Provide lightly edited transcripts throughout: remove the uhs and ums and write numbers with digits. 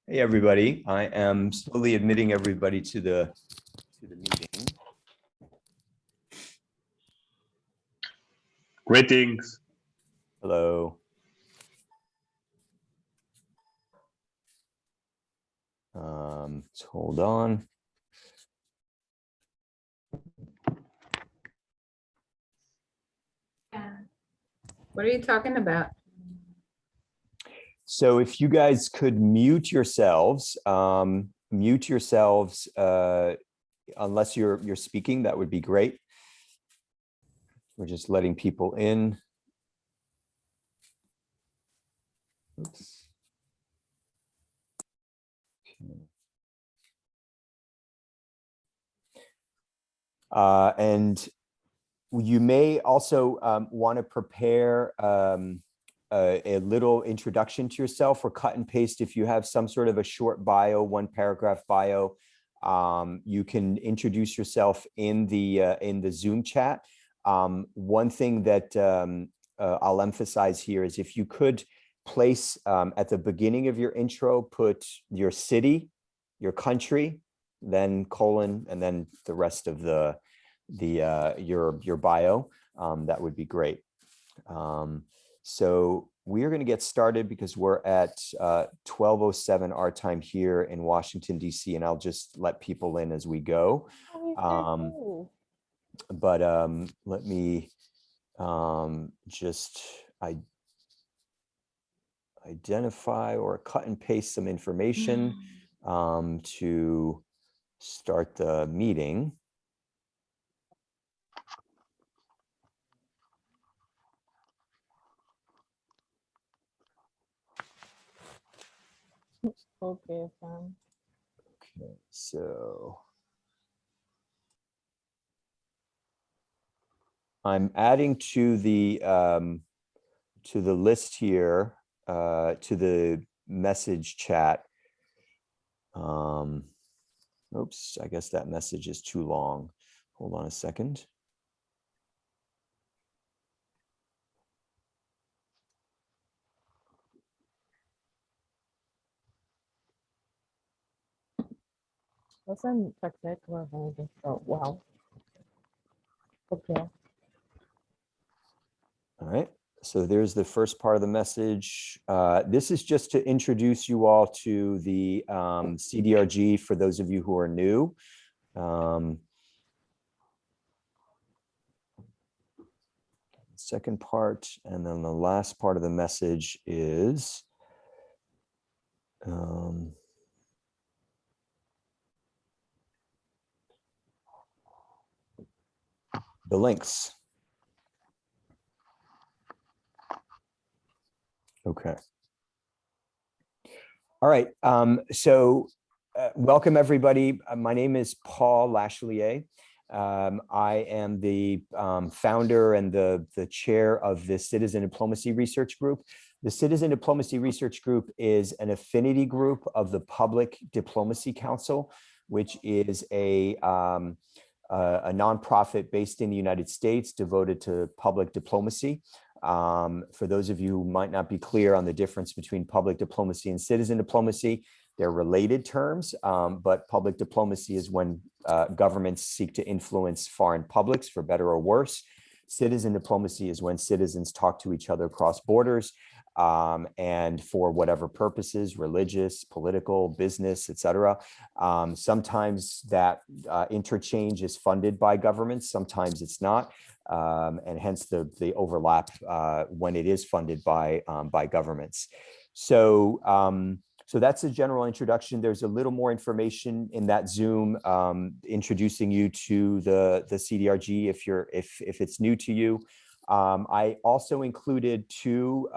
Hey, everybody. I am slowly admitting everybody to the meeting. Greetings. Hello. So hold on. What are you talking about? So if you guys could mute yourselves, unless you're speaking, that would be great. We're just letting people in. Oops. Okay. And you may also want to prepare a little introduction to yourself, or cut and paste if you have some sort of a short bio, one paragraph bio. You can introduce yourself in the Zoom chat. One thing that I'll emphasize here is if you could place at the beginning of your intro, put your city, your country, then colon, and then the rest of your bio. That would be great. So we are going to get started because we're at 12:07 our time here in Washington, D.C., and I'll just let people in as we go. But let me just identify or cut and paste some information to start the meeting. Okay, fine. Okay, so I'm adding to the list here, to the message chat. Oops, I guess that message is too long. Hold on a second. Wasn't exactly wow. Okay. All right, so there's the first part of the message. This is just to introduce you all to the CDRG for those of you who are new. Second part, and then the last part of the message is the links. Okay. All right. So welcome, everybody. My name is Paul Lachelier. I am the founder and the chair of the Citizen Diplomacy Research Group. The Citizen Diplomacy Research Group is an affinity group of the Public Diplomacy Council, which is a nonprofit based in the United States devoted to public diplomacy. For those of you who might not be clear on the difference between public diplomacy and citizen diplomacy, they're related terms, but public diplomacy is when governments seek to influence foreign publics for better or worse. Citizen diplomacy is when citizens talk to each other across borders, and for whatever purposes, religious, political, business, etc. Sometimes that interchange is funded by governments, sometimes it's not. And hence the overlap when it is funded by governments. So that's a general introduction. There's a little more information in that Zoom introducing you to the CDRG if it's new to you. I also included two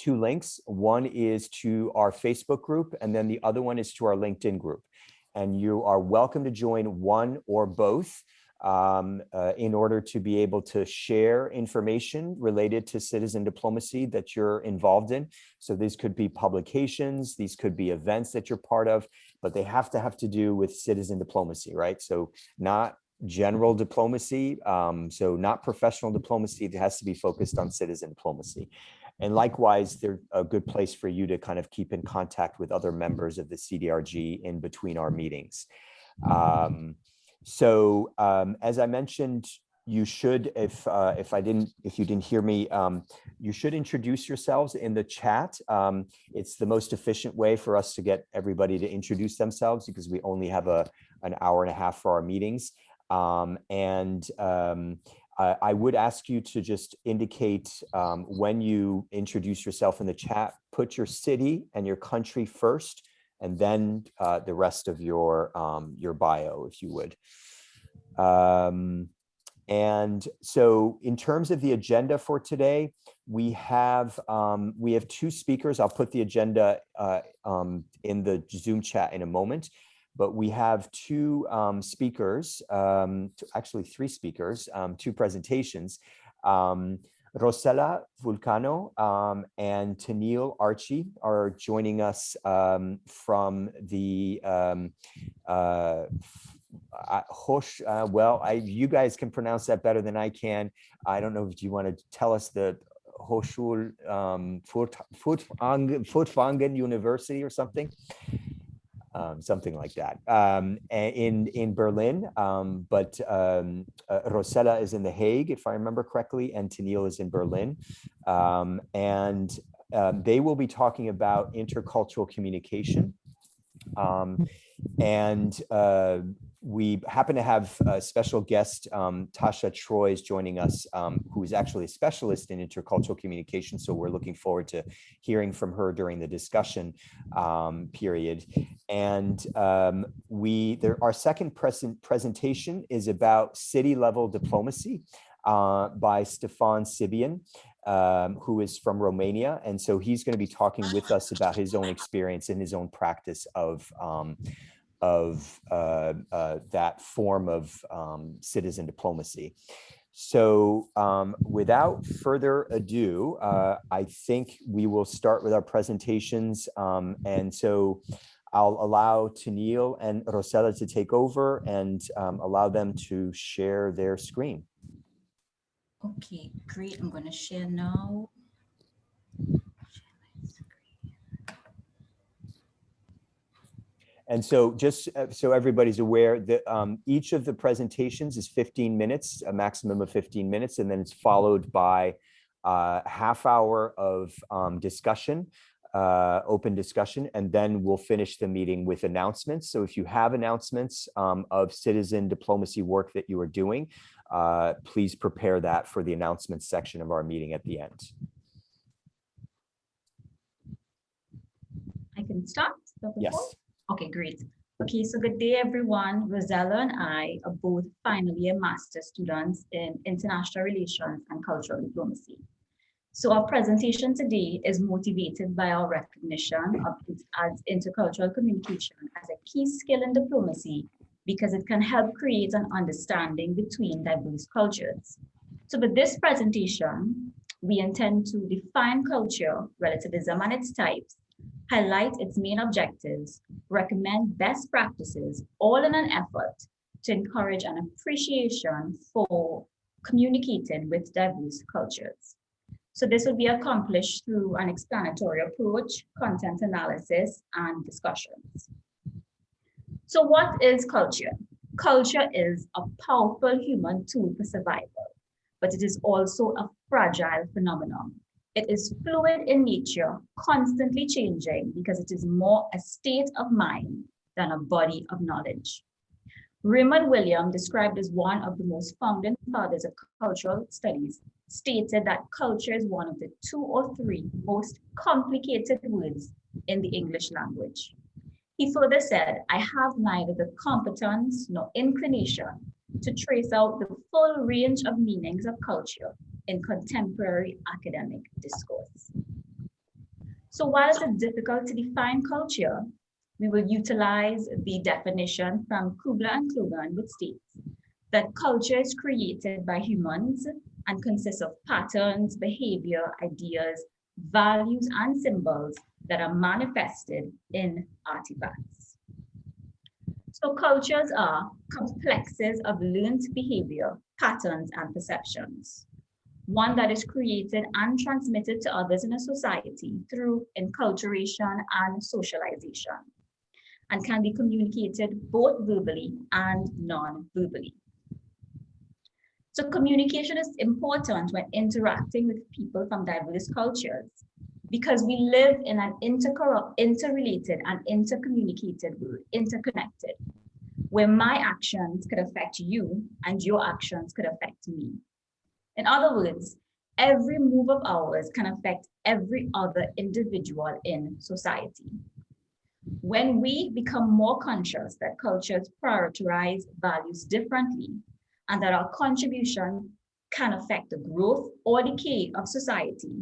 links. One is to our Facebook group, and then the other one is to our LinkedIn group. And you are welcome to join one or both in order to be able to share information related to citizen diplomacy that you're involved in. So these could be publications, these could be events that you're part of, but they have to do with citizen diplomacy, right? So not general diplomacy, so not professional diplomacy. It has to be focused on citizen diplomacy. And likewise, they're a good place for you to kind of keep in contact with other members of the CDRG in between our meetings. As I mentioned, you should, if you didn't hear me, you should introduce yourselves in the chat. It's the most efficient way for us to get everybody to introduce themselves, because we only have an hour and a half for our meetings. I would ask you to just indicate when you introduce yourself in the chat, put your city and your country first, and then the rest of your bio, if you would. And so in terms of the agenda for today, we have two speakers. I'll put the agenda in the Zoom chat in a moment, but we have two speakers, actually three speakers, two presentations. Rosella Vulcano and Tennille Archie are joining us from the you guys can pronounce that better than I can. I don't know if you want to tell us the Hochschul Furtwangen University or something. Something like that, in Berlin, but Rosella is in The Hague, if I remember correctly, and Tennille is in Berlin, they will be talking about intercultural communication, we happen to have a special guest, Tasha Troy, is joining us, who is actually a specialist in intercultural communication. So we're looking forward to hearing from her during the discussion period. And our second presentation is about city-level diplomacy by Stefan Sibian, who is from Romania. And so he's going to be talking with us about his own experience and his own practice of that form of citizen diplomacy. So without further ado, I think we will start with our presentations. And so I'll allow Tennille and Rosella to take over and allow them to share their screen. Okay, great. I'm going to share now. And so just so everybody's aware that each of the presentations is 15 minutes, a maximum of 15 minutes, and then it's followed by a half hour of discussion, open discussion, and then we'll finish the meeting with announcements. So if you have announcements of citizen diplomacy work that you are doing, please prepare that for the announcements section of our meeting at the end. I can start? Yes. Okay, great. Okay, so good day, everyone. Rosella and I are both final year master students in international relations and cultural diplomacy. So our presentation today is motivated by our recognition of it as intercultural communication as a key skill in diplomacy, because it can help create an understanding between diverse cultures. So with this presentation, we intend to define culture, relativism and its types, highlight its main objectives, recommend best practices, all in an effort to encourage an appreciation for communicating with diverse cultures. So this will be accomplished through an explanatory approach, content analysis, and discussions. So what is culture? Culture is a powerful human tool for survival, but it is also a fragile phenomenon. It is fluid in nature, constantly changing, because it is more a state of mind than a body of knowledge. Raymond Williams, described as one of the most founding fathers of cultural studies, stated that culture is one of the 2 or 3 most complicated words in the English language. He further said, "I have neither the competence nor inclination to trace out the full range of meanings of culture in contemporary academic discourse." So while it is difficult to define culture, we will utilize the definition from Kubler and Klugen, which states that culture is created by humans and consists of patterns, behavior, ideas, values, and symbols that are manifested in artifacts. So cultures are complexes of learned behavior, patterns, and perceptions. one that is created and transmitted to others in a society through enculturation and socialization, and can be communicated both verbally and non-verbally. So communication is important when interacting with people from diverse cultures because we live in an interrelated and intercommunicated world, interconnected, where my actions could affect you and your actions could affect me. In other words, every move of ours can affect every other individual in society. When we become more conscious that cultures prioritize values differently and that our contribution can affect the growth or decay of society,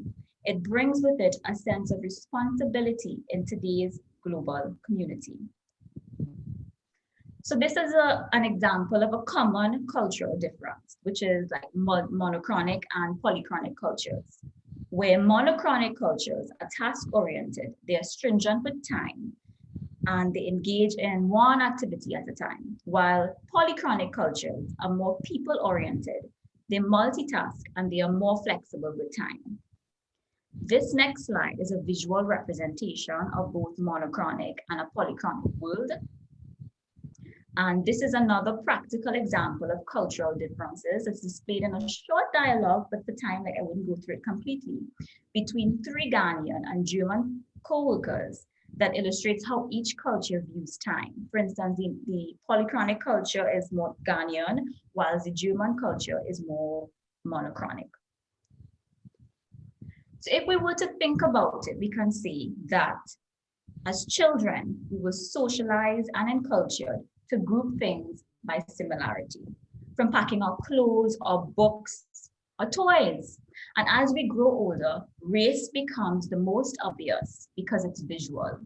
it brings with it a sense of responsibility in today's global community. So this is an example of a common cultural difference, which is like monochronic and polychronic cultures, where monochronic cultures are task-oriented, they are stringent with time, and they engage in one activity at a time, while polychronic cultures are more people-oriented, they multitask, and they are more flexible with time. This next slide is a visual representation of both monochronic and a polychronic world. And this is another practical example of cultural differences. It's displayed in a short dialogue, but for time, like I wouldn't go through it completely, between three Ghanaian and German co-workers that illustrates how each culture views time. For instance, the polychronic culture is more Ghanaian, while the German culture is more monochronic. So if we were to think about it, we can see that as children, we were socialized and encultured to group things by similarity, from packing our clothes or books or toys. And as we grow older, race becomes the most obvious because it's visual.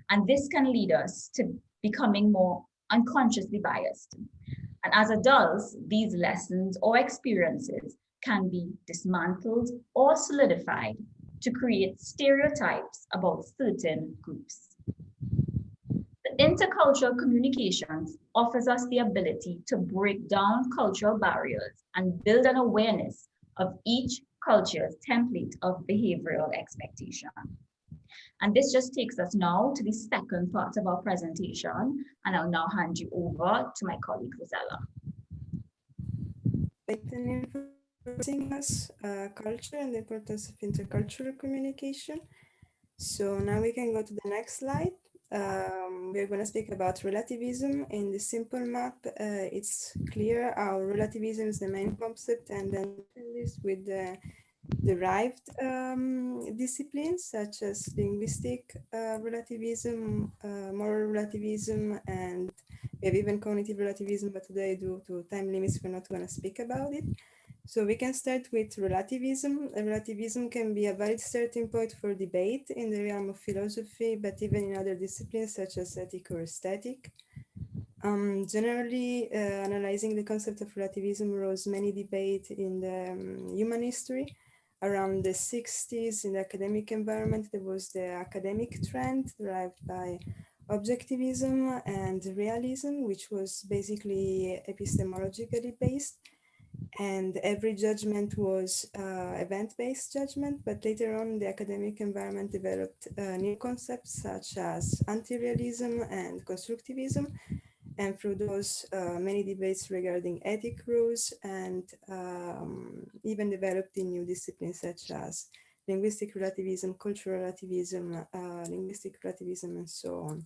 And this can lead us to becoming more unconsciously biased. And as adults, these lessons or experiences can be dismantled or solidified to create stereotypes about certain groups. The intercultural communications offers us the ability to break down cultural barriers and build an awareness of each culture's template of behavioral expectation. And this just takes us now to the second part of our presentation, and I'll now hand you over to my colleague, Rosella. Thank you for introducing us culture and the importance of intercultural communication. So now we can go to the next slide. We're going to speak about relativism. In the simple map, it's clear how relativism is the main concept, and then this with the derived disciplines such as linguistic relativism, moral relativism, and we have even cognitive relativism, but today due to time limits, we're not going to speak about it. So we can start with relativism. Relativism can be a valid starting point for debate in the realm of philosophy, but even in other disciplines such as ethic or aesthetic. Generally, analyzing the concept of relativism rose many debate in the human history. Around the 60s, in the academic environment, there was the academic trend derived by objectivism and realism, which was basically epistemologically based. And every judgment was event-based judgment, but later on the academic environment developed new concepts such as anti-realism and constructivism, and through those many debates regarding ethic rules, and even developed in new disciplines such as linguistic relativism, cultural relativism, linguistic relativism, and so on.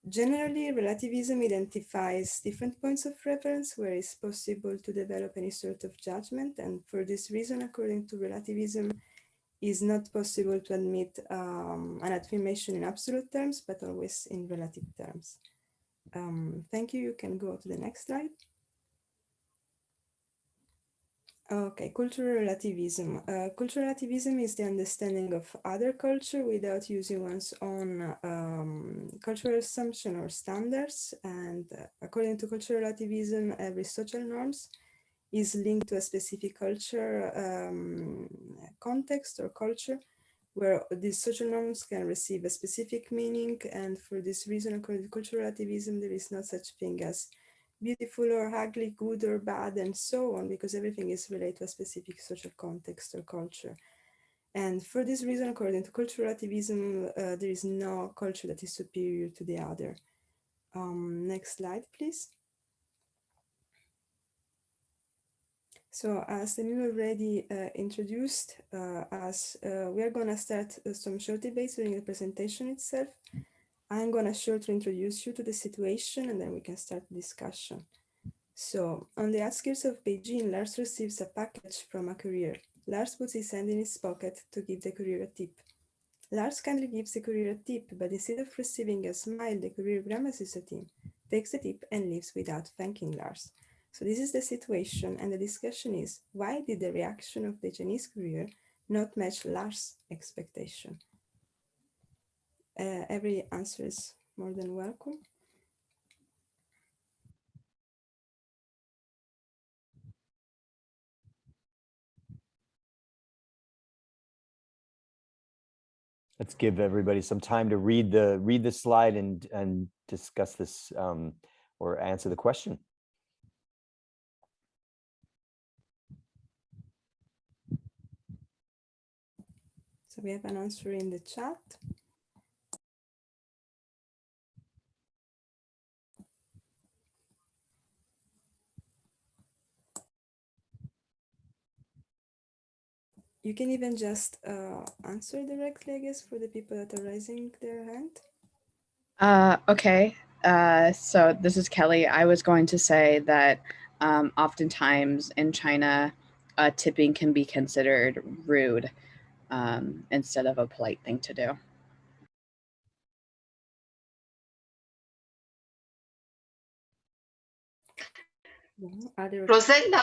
Generally, relativism identifies different points of reference where it's possible to develop any sort of judgment, and for this reason, according to relativism, it's not possible to admit an affirmation in absolute terms, but always in relative terms. Thank you. You can go to the next slide. Okay, cultural relativism. Cultural relativism is the understanding of other culture without using one's own cultural assumption or standards. And according to cultural relativism, every social norms is linked to a specific culture context or culture, where these social norms can receive a specific meaning. And for this reason, according to cultural relativism, there is no such thing as beautiful or ugly, good or bad, and so on, because everything is related to a specific social context or culture. And for this reason, according to cultural relativism, there is no culture that is superior to the other. Next slide, please. So as Emil already introduced us, we are going to start some short debates during the presentation itself. I'm going to shortly introduce you to the situation and then we can start the discussion. So on the outskirts of Beijing, Lars receives a package from a courier. Lars puts his hand in his pocket to give the courier a tip. Lars kindly gives the courier a tip, but instead of receiving a smile, the courier grimaces at him, takes the tip and leaves without thanking Lars. So this is the situation, and the discussion is, why did the reaction of the Chinese courier not match Lars' expectation? Every answer is more than welcome. Let's give everybody some time to read the slide and discuss this or answer the question. So we have an answer in the chat. You can even just answer directly, I guess, for the people that are raising their hand. Okay. So this is Kelly. I was going to say that oftentimes in China, tipping can be considered rude instead of a polite thing to do. Rosella,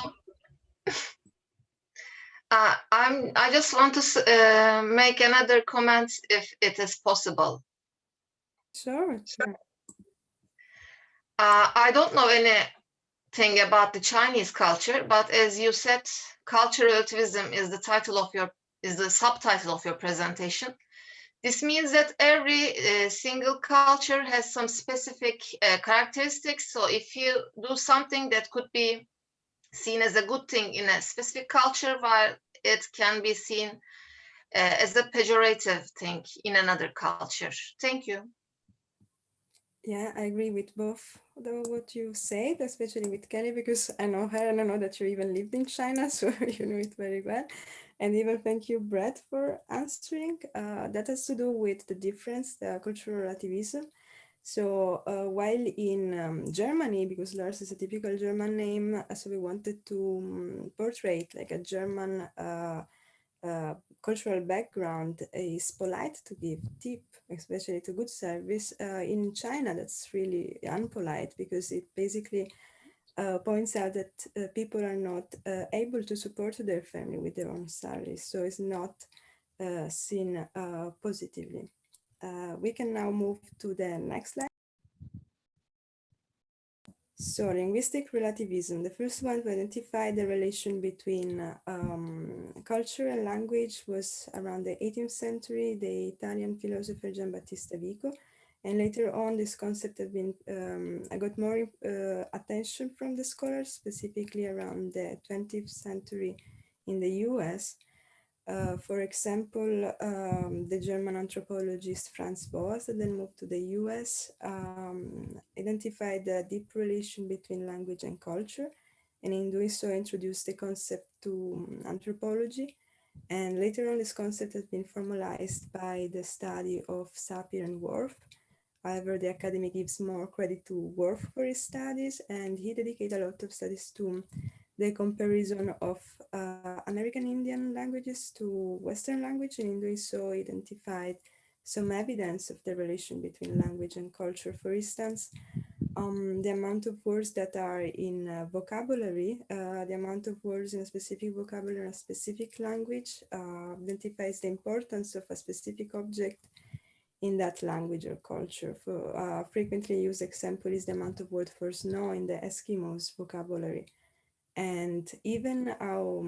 I just want to make another comment if it is possible. Sure. I don't know anything about the Chinese culture, but as you said, cultural relativism is the subtitle of your presentation. This means that every single culture has some specific characteristics. So if you do something that could be seen as a good thing in a specific culture, while it can be seen as a pejorative thing in another culture. Thank you. Yeah, I agree with both what you said, especially with Kelly, because I know her and I know that you even lived in China, so you know it very well. And even thank you, Brett, for answering. That has to do with the difference, the cultural relativism. So while in Germany, because Lars is a typical German name, so we wanted to portray like a German cultural background, is polite to give tip, especially to good service. In China, that's really unpolite because it basically points out that people are not able to support their family with their own salaries. So it's not seen positively. We can now move to the next slide. So linguistic relativism, the first one to identify the relation between culture and language was around the 18th century, the Italian philosopher Giambattista Vico. And later on, this concept has been, got more attention from the scholars, specifically around the 20th century in the US. For example, the German anthropologist Franz Boas, that then moved to the US, identified a deep relation between language and culture, and in doing so introduced the concept to anthropology. And later on, this concept has been formalized by the study of Sapir and Worf. However, the academy gives more credit to Worf for his studies, and he dedicated a lot of studies to the comparison of American Indian languages to Western language, and in doing so identified some evidence of the relation between language and culture. For instance, the amount of words that are in vocabulary, the amount of words in a specific vocabulary in a specific language identifies the importance of a specific object in that language or culture. For frequently used example is the amount of word for snow in the Eskimos vocabulary. And even how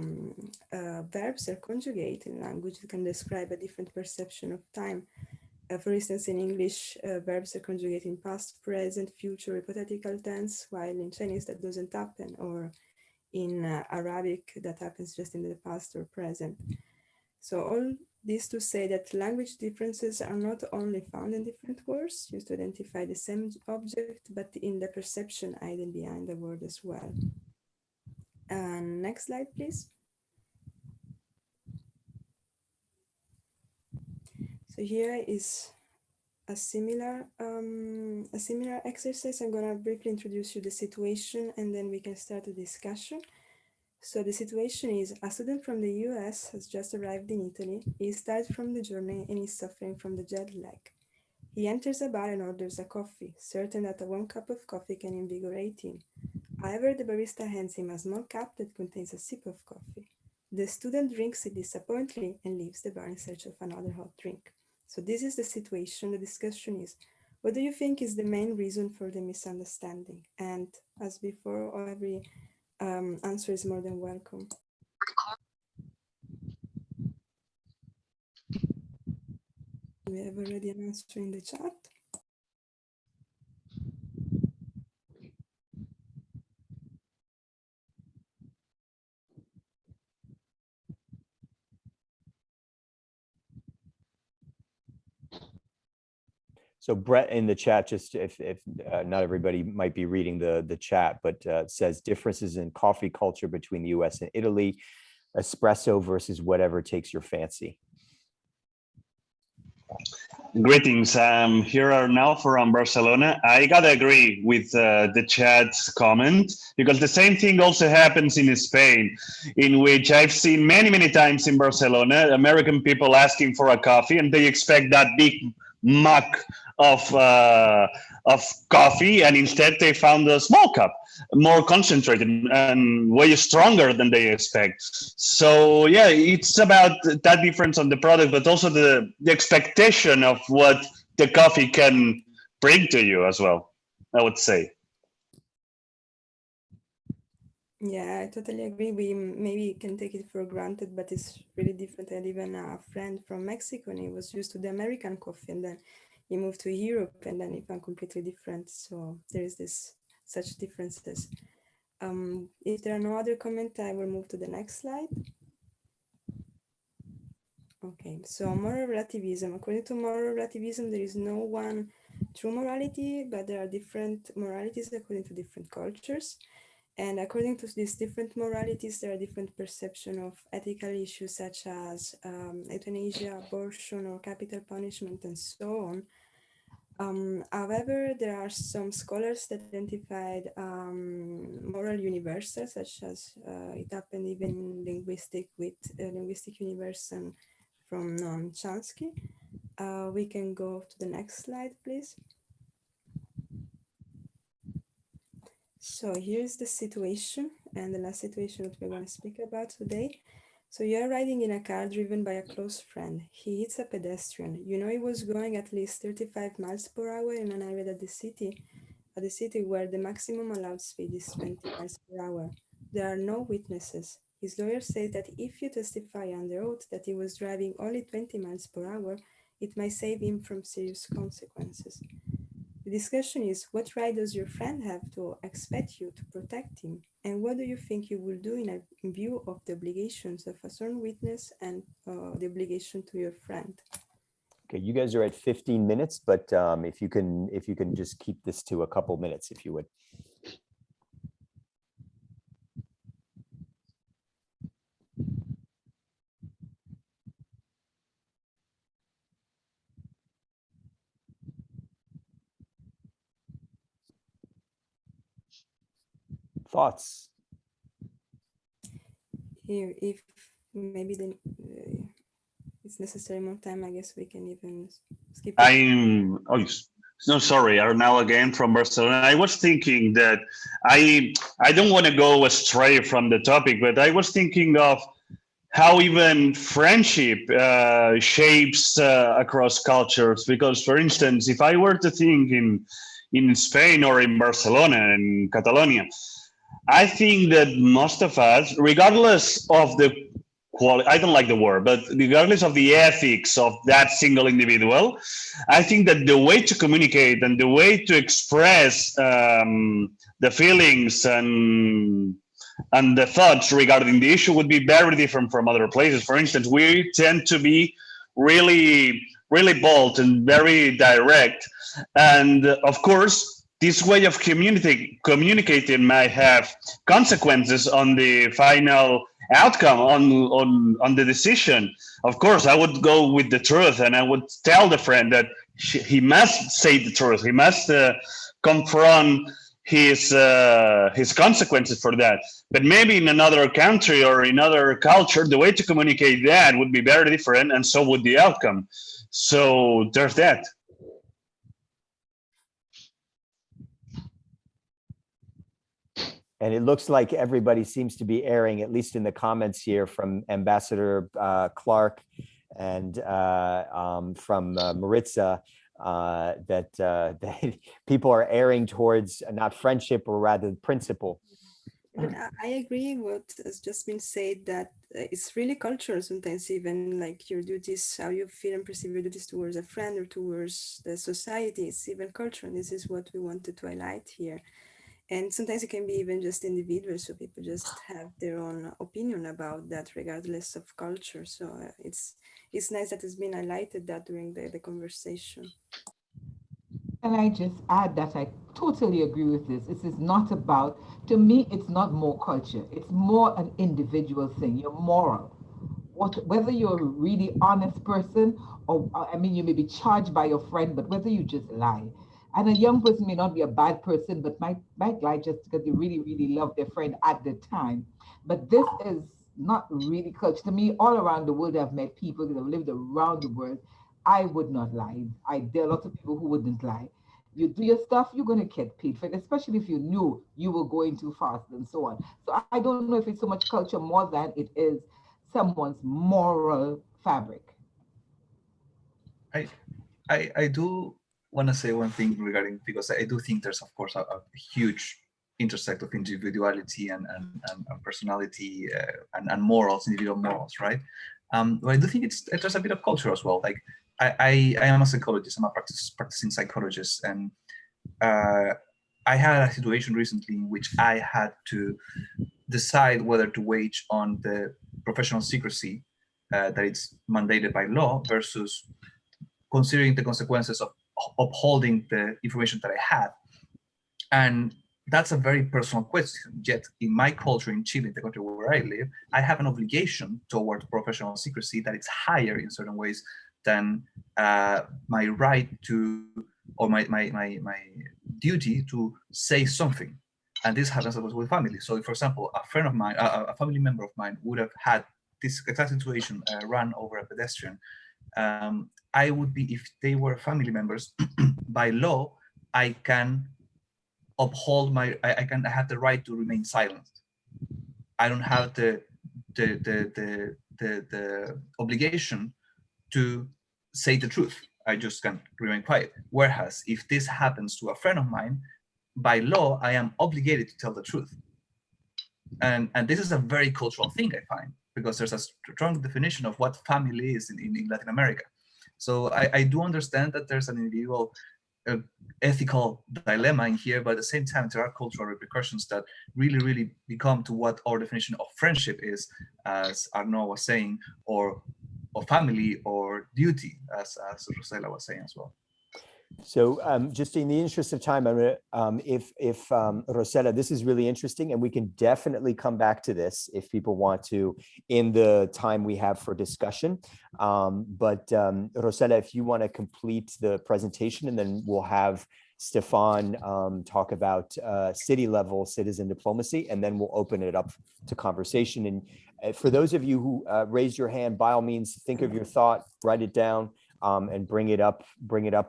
verbs are conjugated in language can describe a different perception of time. For instance, in English, verbs are conjugated in past, present, future, hypothetical tense, while in Chinese that doesn't happen, or in Arabic that happens just in the past or present. So all this to say that language differences are not only found in different words used to identify the same object, but in the perception hidden behind the word as well. Next slide, please. So here is a similar exercise. I'm gonna briefly introduce you the situation and then we can start the discussion. So the situation is a student from the US has just arrived in Italy. He is tired from the journey and is suffering from the jet lag. He enters a bar and orders a coffee, certain that a warm cup of coffee can invigorate him. However, the barista hands him a small cup that contains a sip of coffee. The student drinks it disappointedly and leaves the bar in search of another hot drink. So this is the situation. The discussion is, what do you think is the main reason for the misunderstanding? And as before, every answer is more than welcome. We have already an answer in the chat. So Brett in the chat, just if not everybody might be reading the chat, but says differences in coffee culture between the US and Italy, espresso versus whatever takes your fancy. Greetings. Here are now from Barcelona. I gotta agree with the chat's comment because the same thing also happens in Spain, in which I've seen many times in Barcelona, American people asking for a coffee and they expect that big mug of coffee, and instead they found a small cup, more concentrated and way stronger than they expect. So yeah, it's about that difference on the product, but also the expectation of what the coffee can bring to you as well, I would say. Yeah, I totally agree. We maybe can take it for granted, but it's really different. I had even a friend from Mexico and he was used to the American coffee and then he moved to Europe and then he found completely different. So there is such differences. If there are no other comments, I will move to the next slide. Okay, so moral relativism. According to moral relativism, there is no one true morality, but there are different moralities according to different cultures. And according to these different moralities, there are different perception of ethical issues such as euthanasia, abortion, or capital punishment, and so on. However, there are some scholars that identified moral universals, such as it happened even in linguistic with linguistic universe and from Noam Chomsky. We can go to the next slide, please. So here's the situation and the last situation that we're going to speak about today. So you're riding in a car driven by a close friend. He hits a pedestrian. You know he was going at least 35 miles per hour in an area at the city where the maximum allowed speed is 20 miles per hour. There are no witnesses. His lawyer says that if you testify under oath that he was driving only 20 miles per hour, it might save him from serious consequences. The discussion is, what right does your friend have to expect you to protect him? And what do you think you will do in view of the obligations of a sworn witness and the obligation to your friend? Okay, you guys are at 15 minutes, but if you can just keep this to a couple minutes, if you would. Thoughts? Here, if maybe then it's necessary more time, I guess we can even skip it. No, sorry, Arnau again from Barcelona. I was thinking that I don't want to go astray from the topic, but I was thinking of how even friendship shapes across cultures. Because, for instance, if I were to think in Spain or in Barcelona and Catalonia, I think that most of us, regardless of the quality, I don't like the word, but regardless of the ethics of that single individual, I think that the way to communicate and the way to express the feelings and the thoughts regarding the issue would be very different from other places. For instance, we tend to be really, really bold and very direct. And of course, this way of communicating might have consequences on the final outcome, on the decision. Of course, I would go with the truth and I would tell the friend that he must say the truth. He must confront his consequences for that. But maybe in another country or in another culture, the way to communicate that would be very different, and so would the outcome. So there's that. And it looks like everybody seems to be airing, at least in the comments here, from Ambassador Clark and from Maritza, that people are airing towards not friendship, or rather principle. But I agree what has just been said, that it's really cultural sometimes, even like your duties, how you feel and perceive your duties towards a friend or towards the society. It's even cultural. This is what we wanted to highlight here. And sometimes it can be even just individuals, so people just have their own opinion about that regardless of culture. So it's nice that it's been highlighted that during the conversation. And I just add that I totally agree with this. This is not about, to me, it's not more culture. It's more an individual thing. You're moral. Whether you're a really honest person, or I mean, you may be charged by your friend, but whether you just lie. And a young person may not be a bad person, but might lie just because they really, really love their friend at the time. But this is not really culture. To me, all around the world, I've met people that have lived around the world. I would not lie. There are lots of people who wouldn't lie. You do your stuff, you're going to get paid for it, especially if you knew you were going too fast and so on. So I don't know if it's so much culture more than it is someone's moral fabric. I do want to say one thing regarding, because I do think there's, of course, a huge intersect of individuality and personality and morals, individual morals, right? But I do think there's a bit of culture as well. Like I am a psychologist. I'm a practicing psychologist, and I had a situation recently in which I had to decide whether to wage on the professional secrecy that it's mandated by law versus considering the consequences of upholding the information that I had. And that's a very personal question. Yet in my culture in Chile, the country where I live, I have an obligation towards professional secrecy that is higher in certain ways than my right to, or my duty to say something. And this happens with family. So, for example, a friend of mine, a family member of mine would have had this exact situation run over a pedestrian. I would be, if they were family members, by law, I can uphold my, I have the right to remain silent. I don't have the obligation to say the truth. I just can remain quiet. Whereas if this happens to a friend of mine, by law, I am obligated to tell the truth. And this is a very cultural thing, I find, because there's a strong definition of what family is in Latin America. So I do understand that there's an individual ethical dilemma in here, but at the same time, there are cultural repercussions that really become to what our definition of friendship is, as Arnaud was saying, or family or duty, as Rosella was saying as well. So just in the interest of time, I'm gonna, if Rosella, this is really interesting, and we can definitely come back to this if people want to in the time we have for discussion. But Rosella, if you want to complete the presentation, and then we'll have Stefan talk about city level citizen diplomacy, and then we'll open it up to conversation. And for those of you who raised your hand, by all means, think of your thought, write it down. And bring it up,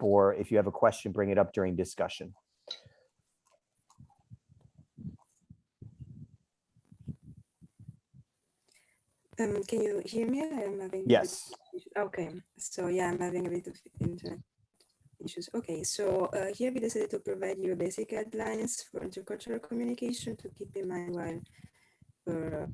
or if you have a question, bring it up during discussion. Can you hear me? I'm having yes. Okay, so yeah, I'm having a bit of internet issues. Okay, so here we decided to provide you basic guidelines for intercultural communication to keep in mind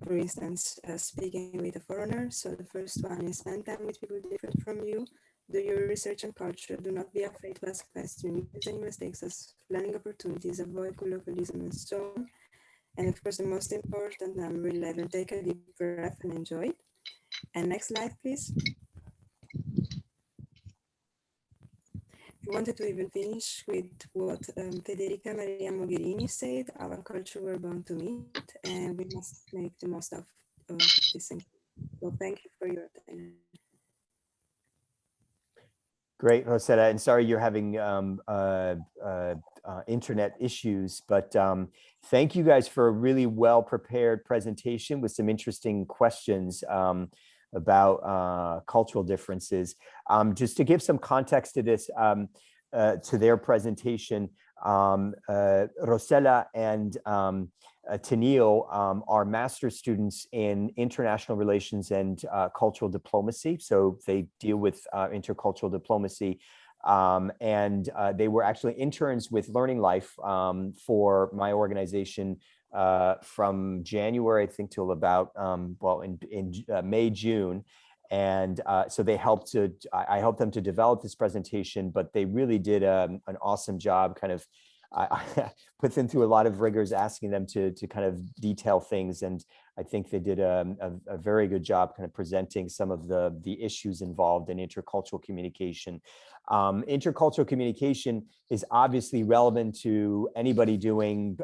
for instance, speaking with a foreigner. So the first one is spend time with people different from you. Do your research and culture. Do not be afraid to ask questions. Use any mistakes as learning opportunities. Avoid colloquialism and so on. And of course, the most important, number 11, take a deep breath and enjoy it. And next slide, please. I wanted to even finish with what Federica Maria Mogherini said: our culture we're born to meet, and we must make the most of this thing. So thank you for your attention. Great, Rosetta, and sorry you're having internet issues, but thank you guys for a really well-prepared presentation with some interesting questions about cultural differences. Just to give some context to this, to their presentation, Rosella and Tennille are master's students in international relations and cultural diplomacy. So they deal with intercultural diplomacy. And they were actually interns with Learning Life for my organization from January, I think, till about, well, in May, June. And so they helped to, I helped them to develop this presentation, but they really did an awesome job kind of, I put them through a lot of rigors, asking them to kind of detail things. And I think they did a very good job kind of presenting some of the issues involved in intercultural communication. Intercultural communication is obviously relevant to anybody doing,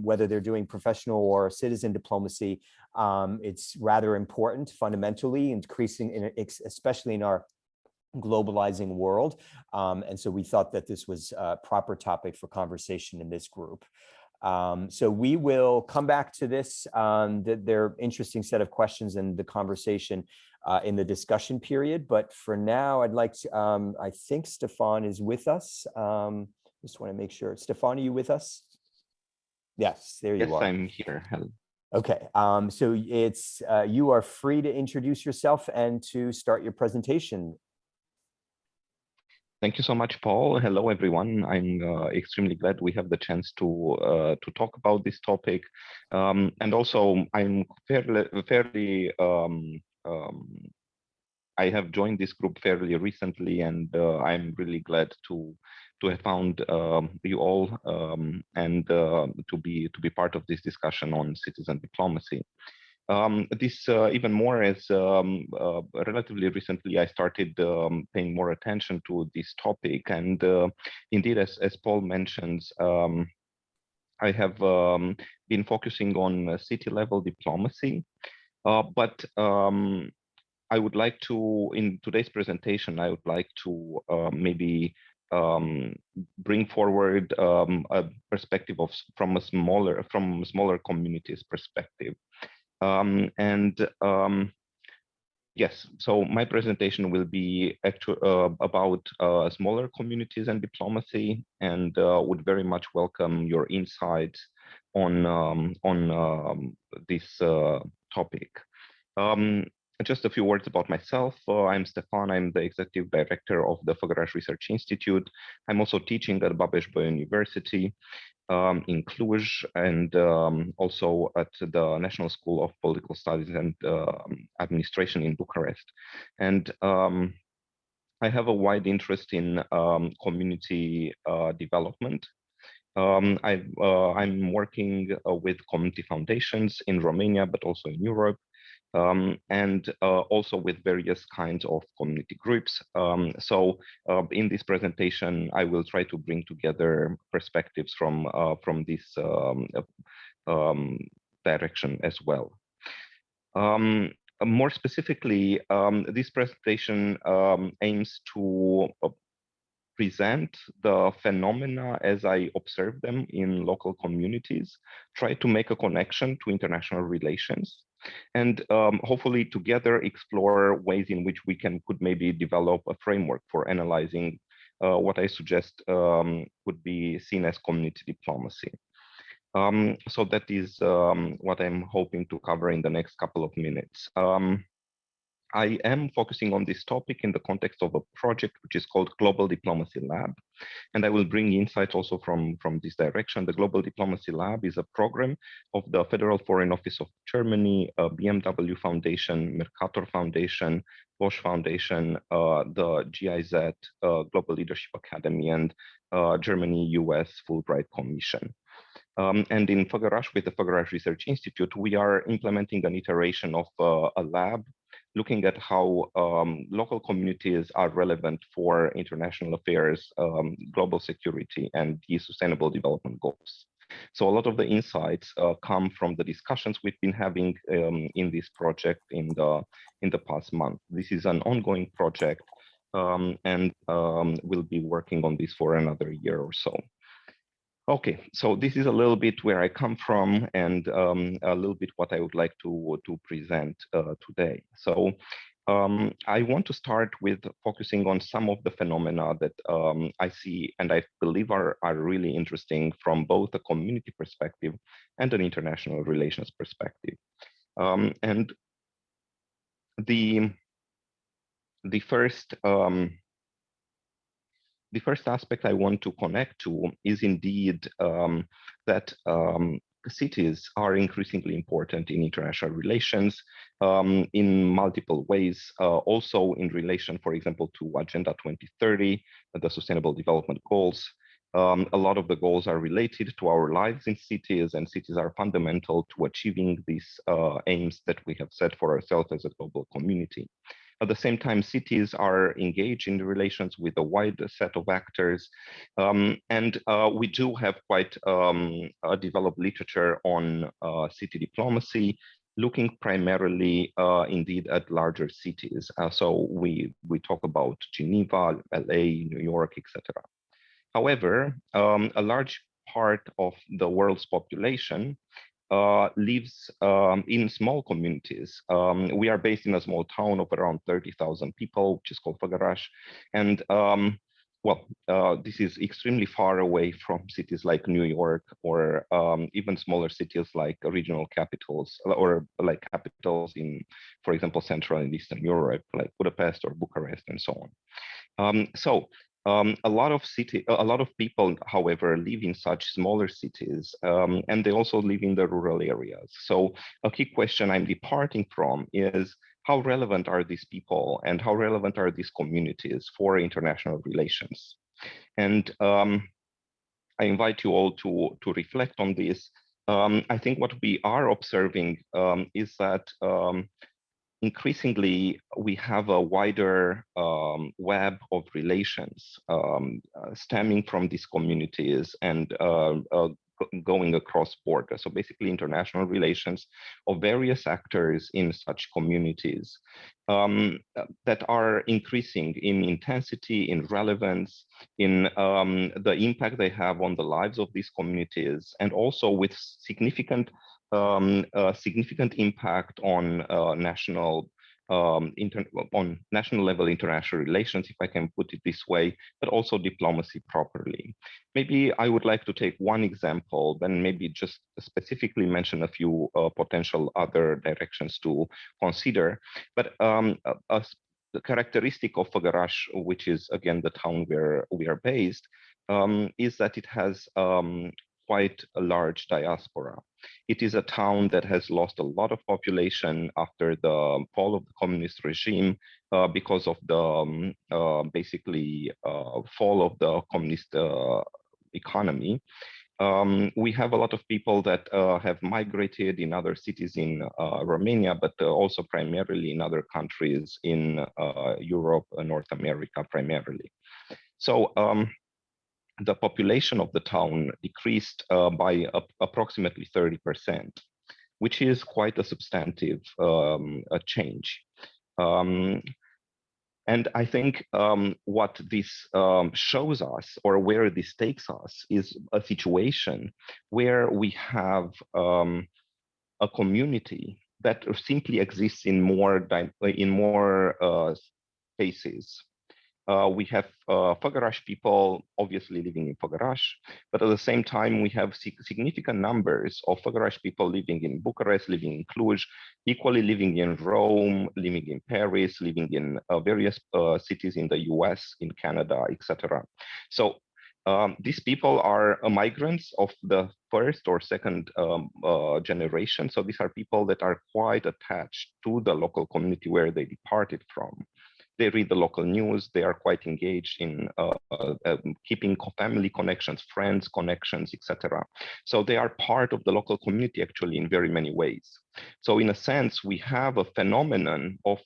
whether they're doing professional or citizen diplomacy. It's rather important fundamentally, increasing, especially in our globalizing world. And so we thought that this was a proper topic for conversation in this group. So we will come back to this, their interesting set of questions and the conversation in the discussion period. But for now, I'd like to, I think Stefan is with us. Just want to make sure. Stefan, are you with us? Yes, there you are. Yes, I'm here. Hello. Okay, so it's you are free to introduce yourself and to start your presentation. Thank you so much, Paul. Hello, everyone. I'm extremely glad we have the chance to talk about this topic, and also I'm fairly. I have joined this group fairly recently, and I'm really glad to have found you all and to be part of this discussion on citizen diplomacy. This even more as relatively recently I started paying more attention to this topic, and indeed, as Paul mentions, I have been focusing on city level diplomacy, but I would like to, in today's presentation, I would like to maybe bring forward a perspective from smaller communities perspective. Yes, so my presentation will be about smaller communities and diplomacy, and would very much welcome your insights on this topic. Just a few words about myself. I'm Stefan. I'm the executive director of the Făgăraș Research Institute. I'm also teaching at Babeș-Bolyai University in Cluj, and also at the National School of Political Studies and Administration in Bucharest. And I have a wide interest in community development. I'm working with community foundations in Romania, but also in Europe. And also with various kinds of community groups. So in this presentation, I will try to bring together perspectives from this direction as well. More specifically, this presentation aims to present the phenomena as I observe them in local communities, try to make a connection to international relations, and hopefully together explore ways in which we could maybe develop a framework for analyzing what I suggest would be seen as community diplomacy. So that is what I'm hoping to cover in the next couple of minutes. I am focusing on this topic in the context of a project which is called Global Diplomacy Lab. And I will bring insights also from this direction. The Global Diplomacy Lab is a program of the Federal Foreign Office of Germany, BMW Foundation, Mercator Foundation, Bosch Foundation, the GIZ, Global Leadership Academy, and Germany-US Fulbright Commission. And in Fogarash, with the Fogarash Research Institute, we are implementing an iteration of a lab looking at how local communities are relevant for international affairs, global security, and the sustainable development goals. So a lot of the insights come from the discussions we've been having in this project in the past month. This is an ongoing project, and we'll be working on this for another year or so. Okay, so this is a little bit where I come from and a little bit what I would like to present today. So I want to start with focusing on some of the phenomena that I see and I believe are really interesting from both a community perspective and an international relations perspective. And the first aspect I want to connect to is indeed that cities are increasingly important in international relations in multiple ways, also in relation, for example, to Agenda 2030, the Sustainable Development Goals. A lot of the goals are related to our lives in cities, and cities are fundamental to achieving these aims that we have set for ourselves as a global community. At the same time, cities are engaged in relations with a wide set of actors. And we do have quite a developed literature on city diplomacy, looking primarily indeed at larger cities. So we talk about Geneva, LA, New York, etc. However, a large part of the world's population lives in small communities. We are based in a small town of around 30,000 people, which is called Fogarash. And this is extremely far away from cities like New York or even smaller cities like regional capitals or like capitals in, for example, Central and Eastern Europe, like Budapest or Bucharest and so on. A lot of people, however, live in such smaller cities, and they also live in the rural areas. So a key question I'm departing from is how relevant are these people and how relevant are these communities for international relations? And I invite you all to reflect on this. I think what we are observing is that increasingly, we have a wider web of relations stemming from these communities and going across borders. So basically international relations of various actors in such communities that are increasing in intensity, in relevance, in the impact they have on the lives of these communities, and also with significant impact on national level international relations, if I can put it this way, but also diplomacy properly. Maybe I would like to take one example, then maybe just specifically mention a few potential other directions to consider. But the characteristic of Fogarash, which is again the town where we are based, is that it has quite a large diaspora. It is a town that has lost a lot of population after the fall of the communist regime because of the fall of the communist economy. We have a lot of people that have migrated in other cities in Romania, but also primarily in other countries in Europe and North America primarily. So the population of the town decreased by approximately 30%, which is quite a substantive change. And I think what this shows us, or where this takes us, is a situation where we have a community that simply exists in more spaces. We have Fogarash people obviously living in Fogarash, but at the same time, we have significant numbers of Fogarash people living in Bucharest, living in Cluj, equally living in Rome, living in Paris, living in various cities in the US, in Canada, etc. So these people are migrants of the first or second generation. So these are people that are quite attached to the local community where they departed from. They read the local news. They are quite engaged in keeping family connections, friends connections, etc. So they are part of the local community actually in very many ways. So in a sense, we have a phenomenon of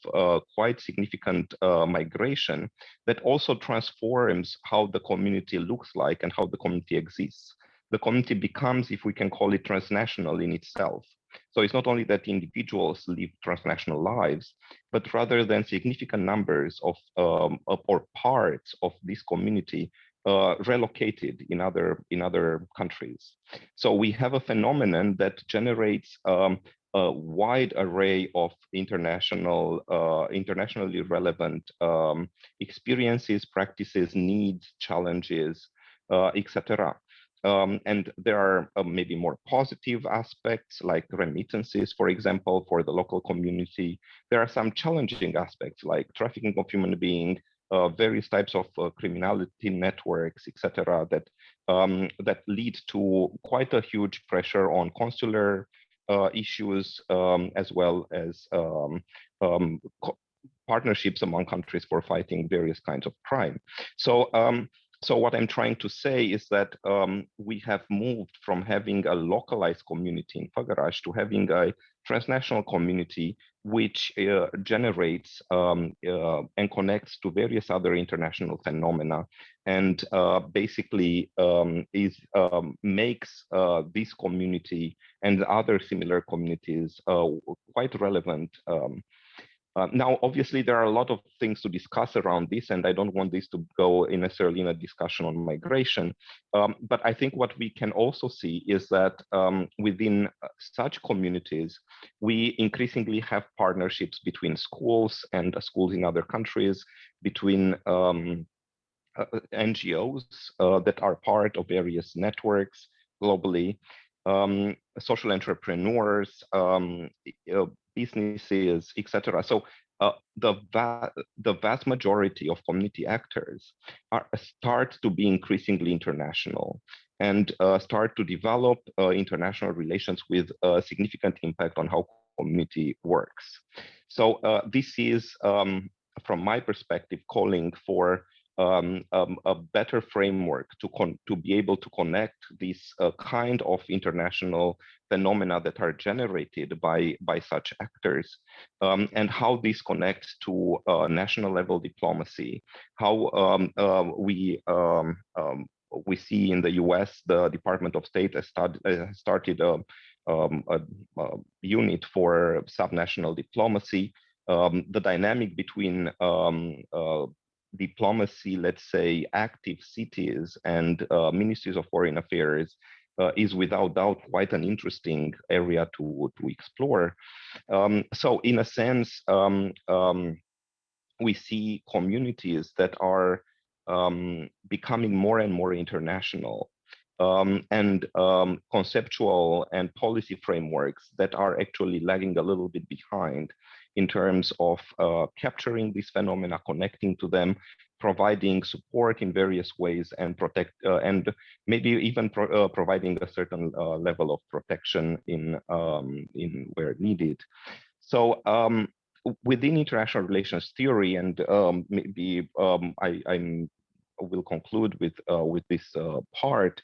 quite significant migration that also transforms how the community looks like and how the community exists. The community becomes, if we can call it, transnational in itself. So it's not only that individuals live transnational lives, but rather than significant numbers of or parts of this community relocated in other countries. So we have a phenomenon that generates a wide array of internationally relevant experiences, practices, needs, challenges, etc. And there are maybe more positive aspects like remittances, for example, for the local community. There are some challenging aspects like trafficking of human beings, various types of criminality networks, etc., that lead to quite a huge pressure on consular issues, as well as partnerships among countries for fighting various kinds of crime. So what I'm trying to say is that we have moved from having a localized community in Fogarash to having a transnational community which generates and connects to various other international phenomena, and basically makes this community and other similar communities quite relevant. Now, obviously, there are a lot of things to discuss around this, and I don't want this to go necessarily in a discussion on migration. But I think what we can also see is that within such communities, we increasingly have partnerships between schools and schools in other countries, between NGOs that are part of various networks globally, social entrepreneurs, businesses, etc. So the vast majority of community actors start to be increasingly international and start to develop international relations with a significant impact on how community works. So this is, from my perspective, calling for a better framework to be able to connect these kind of international phenomena that are generated by such actors, and how this connects to national level diplomacy, how we see in the US, the Department of State has started a unit for subnational diplomacy. The dynamic between diplomacy, let's say, active cities and ministries of foreign affairs is without doubt quite an interesting area to explore. So in a sense, we see communities that are becoming more and more international, and conceptual and policy frameworks that are actually lagging a little bit behind in terms of capturing these phenomena, connecting to them, providing support in various ways, and protect and maybe even providing a certain level of protection in where needed. So within international relations theory, and maybe I will conclude with this part.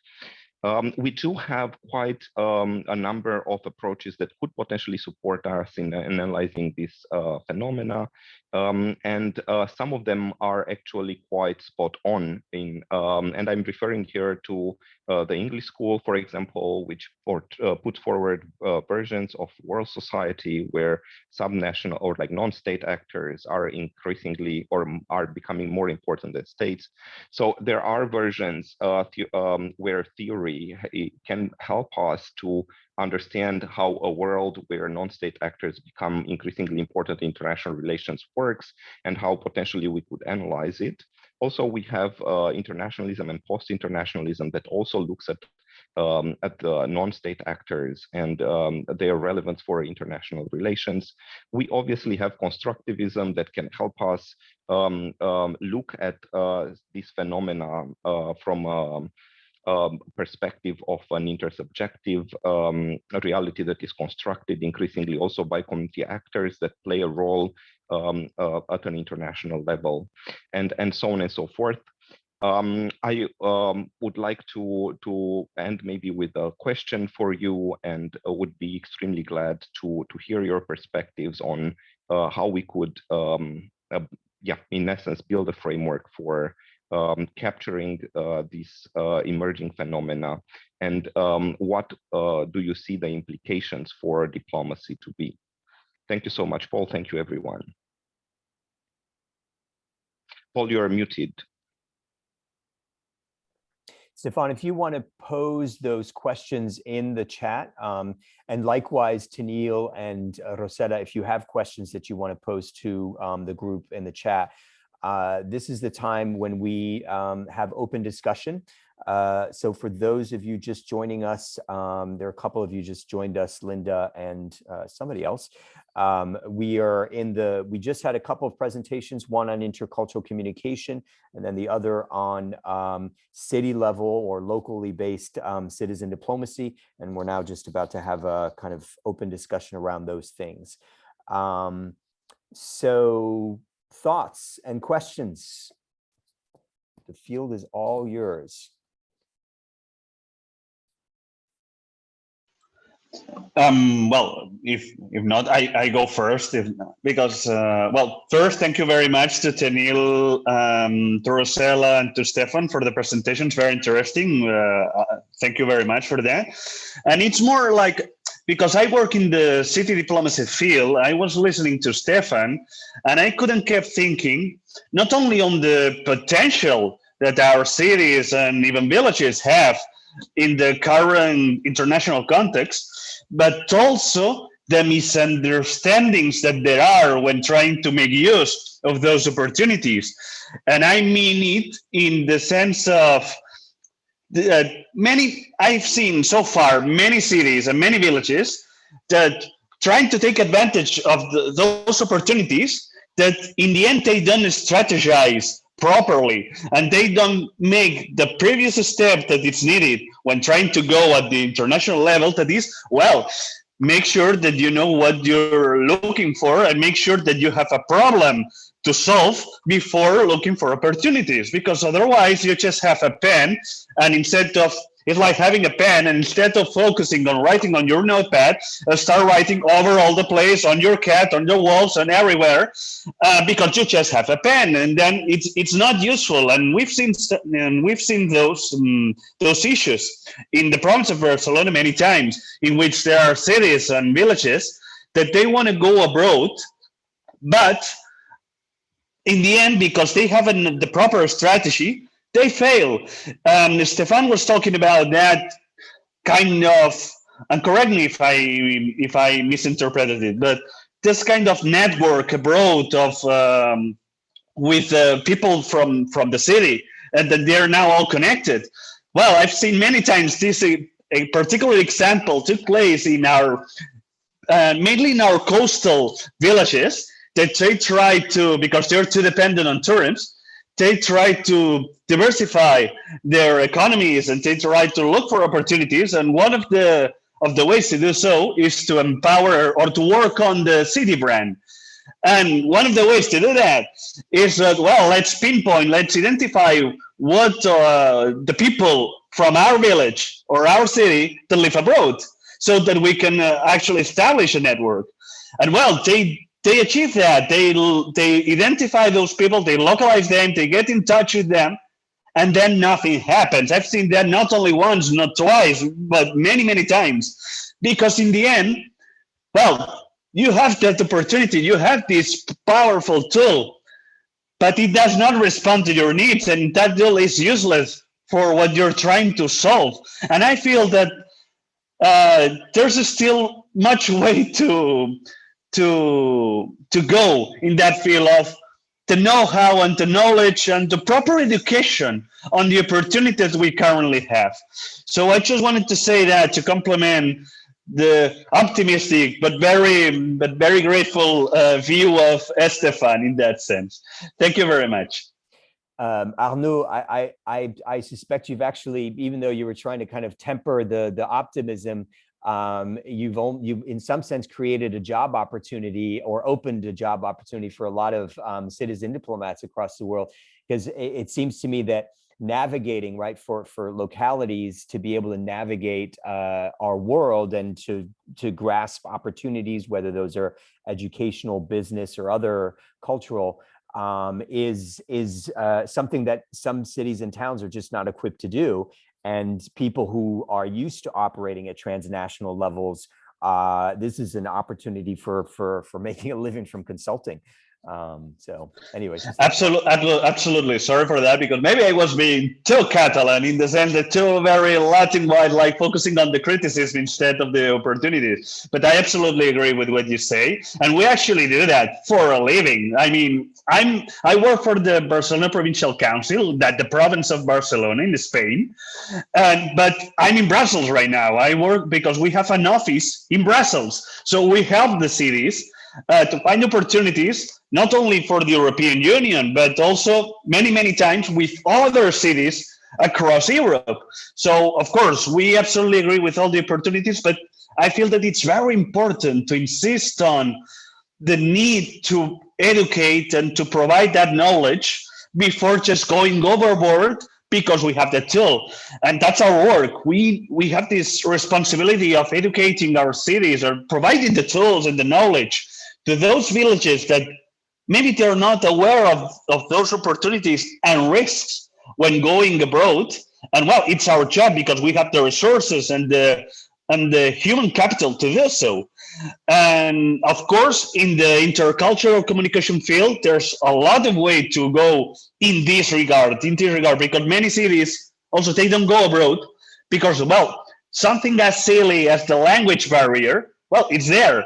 We do have quite a number of approaches that could potentially support us in analyzing this phenomena, and some of them are actually quite spot on. And I'm referring here to the English school, for example, which put forward versions of world society where subnational or like non-state actors are increasingly or are becoming more important than states. So there are versions where theory can help us to understand how a world where non-state actors become increasingly important in international relations works, and how potentially we could analyze it. Also, we have internationalism and post-internationalism that also looks at the non-state actors and their relevance for international relations. We obviously have constructivism that can help us look at these phenomena from perspective of an intersubjective reality that is constructed increasingly also by community actors that play a role at an international level, and so on and so forth. I would like to end maybe with a question for you, and would be extremely glad to hear your perspectives on how we could, yeah, in essence, build a framework for capturing these emerging phenomena, and what do you see the implications for diplomacy to be? Thank you so much, Paul. Thank you, everyone. Paul, you are muted. Stefan, if you want to pose those questions in the chat, and likewise, Tanil and Rosetta, if you have questions that you want to pose to the group in the chat, this is the time when we have open discussion. So for those of you just joining us, there are a couple of you just joined us, Linda and somebody else. We just had a couple of presentations, one on intercultural communication, and then the other on city level or locally based citizen diplomacy. And we're now just about to have a kind of open discussion around those things. So thoughts and questions? The field is all yours. Well, if not, I go first, because well, first, thank you very much to Tanil, to Rosella, and to Stefan for the presentations. Very interesting. Thank you very much for that. And it's more like, because I work in the city diplomacy field, I was listening to Stefan, and I couldn't keep thinking not only on the potential that our cities and even villages have in the current international context, but also the misunderstandings that there are when trying to make use of those opportunities. And I mean it in the sense of I've seen so far many cities and many villages that trying to take advantage of those opportunities, that in the end they don't strategize properly, and they don't make the previous step that is needed when trying to go at the international level. That is, well, make sure that you know what you're looking for, and make sure that you have a problem to solve before looking for opportunities, because otherwise you just have a pen, and instead of, it's like having a pen, and instead of focusing on writing on your notepad, start writing over all the place, on your cat, on your walls, and everywhere, because you just have a pen, and then it's not useful. And we've seen those issues in the province of Barcelona many times, in which there are cities and villages that they want to go abroad, but in the end, because they haven't the proper strategy, they fail. Stefan was talking about that kind of, and correct me if I misinterpreted it, but this kind of network abroad of with people from the city, and that they're now all connected. Well, I've seen many times this a particular example took place in our mainly in our coastal villages, that they try to, because they're too dependent on tourism, they try to diversify their economies, and they try to look for opportunities. And one of the ways to do so is to empower or to work on the city brand. And one of the ways to do that is that, well, let's pinpoint, let's identify what the people from our village or our city that live abroad, so that we can actually establish a network. And well, they achieve that. They identify those people, they localize them, they get in touch with them, and then nothing happens. I've seen that not only once, not twice, but many, many times. Because in the end, well, you have that opportunity, you have this powerful tool, but it does not respond to your needs, and that tool is useless for what you're trying to solve. And I feel that there's still much way to go in that field of the know-how and the knowledge and the proper education on the opportunities we currently have. So I just wanted to say that to complement the optimistic but very grateful view of Estefan in that sense. Thank you very much. Arnaud, I suspect you've actually, even though you were trying to kind of temper the optimism, you've in some sense created a job opportunity or opened a job opportunity for a lot of citizen diplomats across the world, because it seems to me that navigating, right, for localities to be able to navigate our world and to grasp opportunities, whether those are educational, business, or other cultural, is something that some cities and towns are just not equipped to do. And people who are used to operating at transnational levels, this is an opportunity for making a living from consulting. So anyways. Absolutely. Sorry for that, because maybe I was being too Catalan in the sense that too very Latin wide, like focusing on the criticism instead of the opportunities. But I absolutely agree with what you say. And we actually do that for a living. I mean, I work for the Barcelona Provincial Council, that the province of Barcelona in Spain. But I'm in Brussels right now. I work because we have an office in Brussels. So we help the cities to find opportunities, not only for the European Union, but also many times with other cities across Europe. So, of course, we absolutely agree with all the opportunities, but I feel that it's very important to insist on the need to educate and to provide that knowledge before just going overboard because we have the tool. And that's our work. We have this responsibility of educating our cities or providing the tools and the knowledge to those villages that maybe they're not aware of those opportunities and risks when going abroad. And well, it's our job because we have the resources and the human capital to do so. And of course, in the intercultural communication field, there's a lot of way to go in this regard, because many cities also, they don't go abroad because, well, something as silly as the language barrier, well, it's there.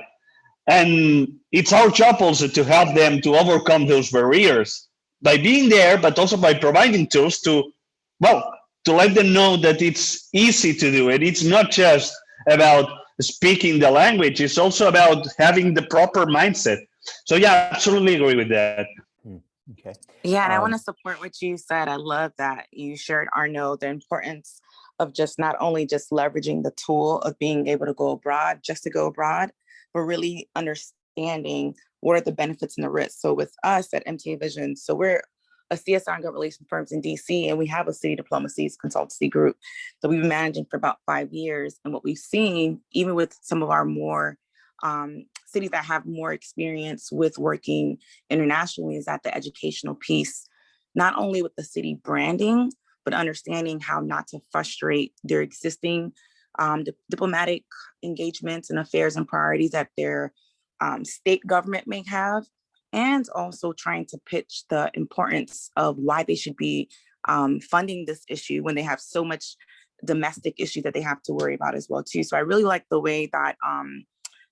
And it's our job also to help them to overcome those barriers by being there, but also by providing tools to, well, to let them know that it's easy to do it. It's not just about speaking the language, it's also about having the proper mindset. So yeah, absolutely agree with that. Okay. Yeah, and I want to support what you said. I love that you shared, Arnaud, the importance of just not only just leveraging the tool of being able to go abroad, just to go abroad, but really understanding what are the benefits and the risks. So with us at MTA Vision, so we're a CSR and government relations firms in DC, and we have a city diplomacies consultancy group that we've been managing for about 5 years. And what we've seen, even with some of our more cities that have more experience with working internationally, is that the educational piece, not only with the city branding, but understanding how not to frustrate their existing diplomatic engagements and affairs and priorities that their state government may have, and also trying to pitch the importance of why they should be funding this issue when they have so much domestic issue that they have to worry about as well too. So I really like the way that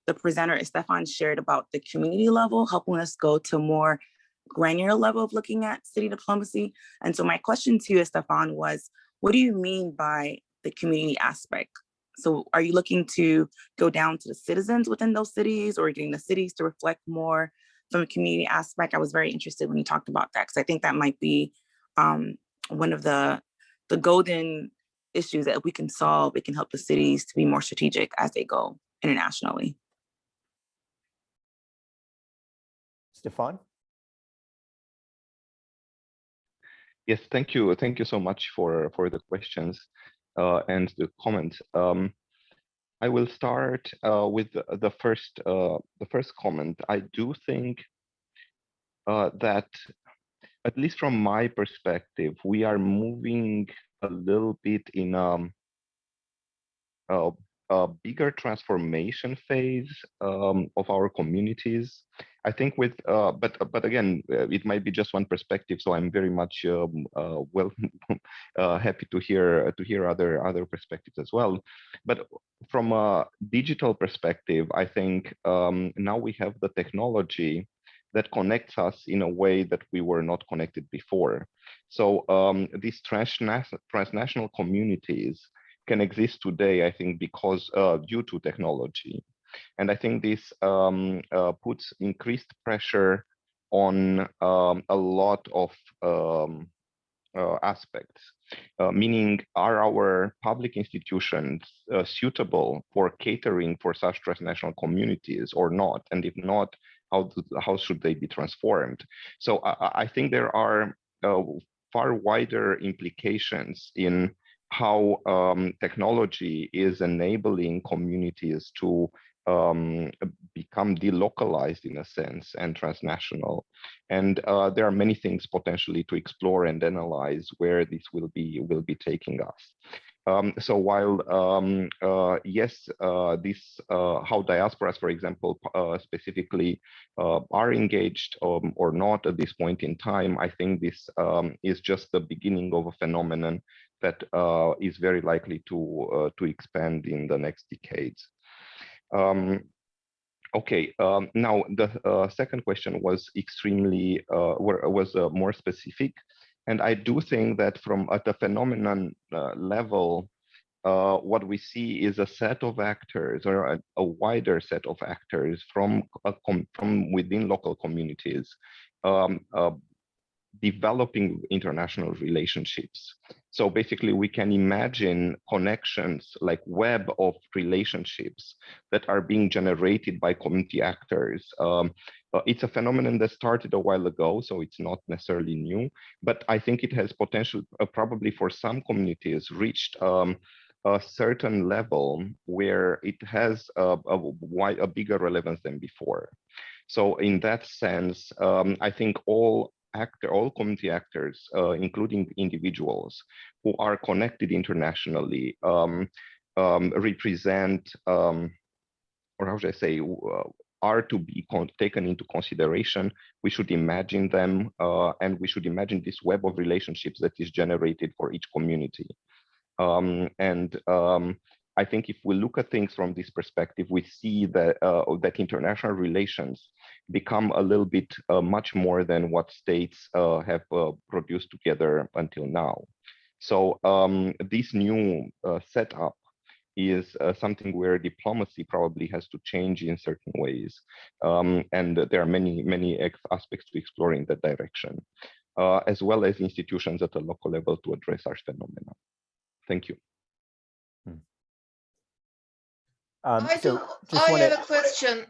the presenter Estefan shared about the community level, helping us go to a more granular level of looking at city diplomacy. And so my question to you, Estefan, was, what do you mean by the community aspect? So are you looking to go down to the citizens within those cities, or getting the cities to reflect more from a community aspect? I was very interested when you talked about that, because I think that might be one of the golden issues that if we can solve, it can help the cities to be more strategic as they go internationally. Stefan? Yes, thank you. Thank you so much for the questions and the comments. I will start with the first comment. I do think that, at least from my perspective, we are moving a little bit in a bigger transformation phase of our communities. I think with, but again, it might be just one perspective. So I'm very much well happy to hear other perspectives as well. But from a digital perspective, I think now we have the technology that connects us in a way that we were not connected before. So these transnational communities can exist today, I think, because due to technology. And I think this puts increased pressure on a lot of aspects, meaning are our public institutions suitable for catering for such transnational communities or not? And if not, how should they be transformed? So I think there are far wider implications in how technology is enabling communities to become delocalized in a sense and transnational. And there are many things potentially to explore and analyze where this will be taking us. So while yes, how diasporas, for example, specifically are engaged or not at this point in time, I think this is just the beginning of a phenomenon that is very likely to expand in the next decades. Okay, now the second question was extremely more specific, and I do think that at the phenomenon level, what we see is a set of actors, or a wider set of actors from within local communities, developing international relationships. So basically we can imagine connections like web of relationships that are being generated by community actors. It's a phenomenon that started a while ago, so it's not necessarily new, but I think it has potential, probably for some communities, reached a certain level where it has a bigger relevance than before. So in that sense, I think all community actors, including individuals who are connected internationally, represent, or how should I say, are to be taken into consideration. We should imagine them, and we should imagine this web of relationships that is generated for each community. I think if we look at things from this perspective, we see that that international relations become a little bit much more than what states have produced together until now. So this new setup is something where diplomacy probably has to change in certain ways. And there are many aspects to explore in that direction, as well as institutions at a local level to address such phenomena. Thank you. I have a question.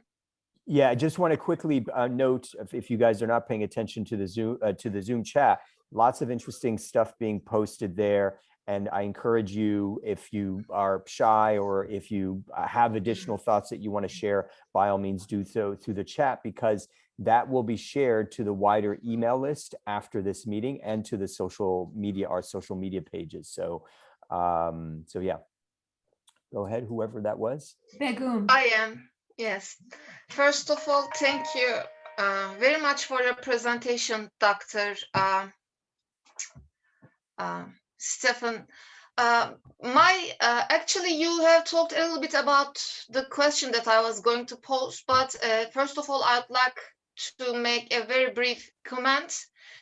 Yeah, I just want to quickly note, if you guys are not paying attention to the Zoom chat, lots of interesting stuff being posted there. And I encourage you, if you are shy or if you have additional thoughts that you want to share, by all means do so through the chat, because that will be shared to the wider email list after this meeting and to the social media, our social media pages. So, so yeah. Go ahead, whoever that was. Begum. I am, yes. First of all, thank you very much for your presentation, Dr. Stefan. Actually, you have talked a little bit about the question that I was going to pose, but first of all, I'd like to make a very brief comment.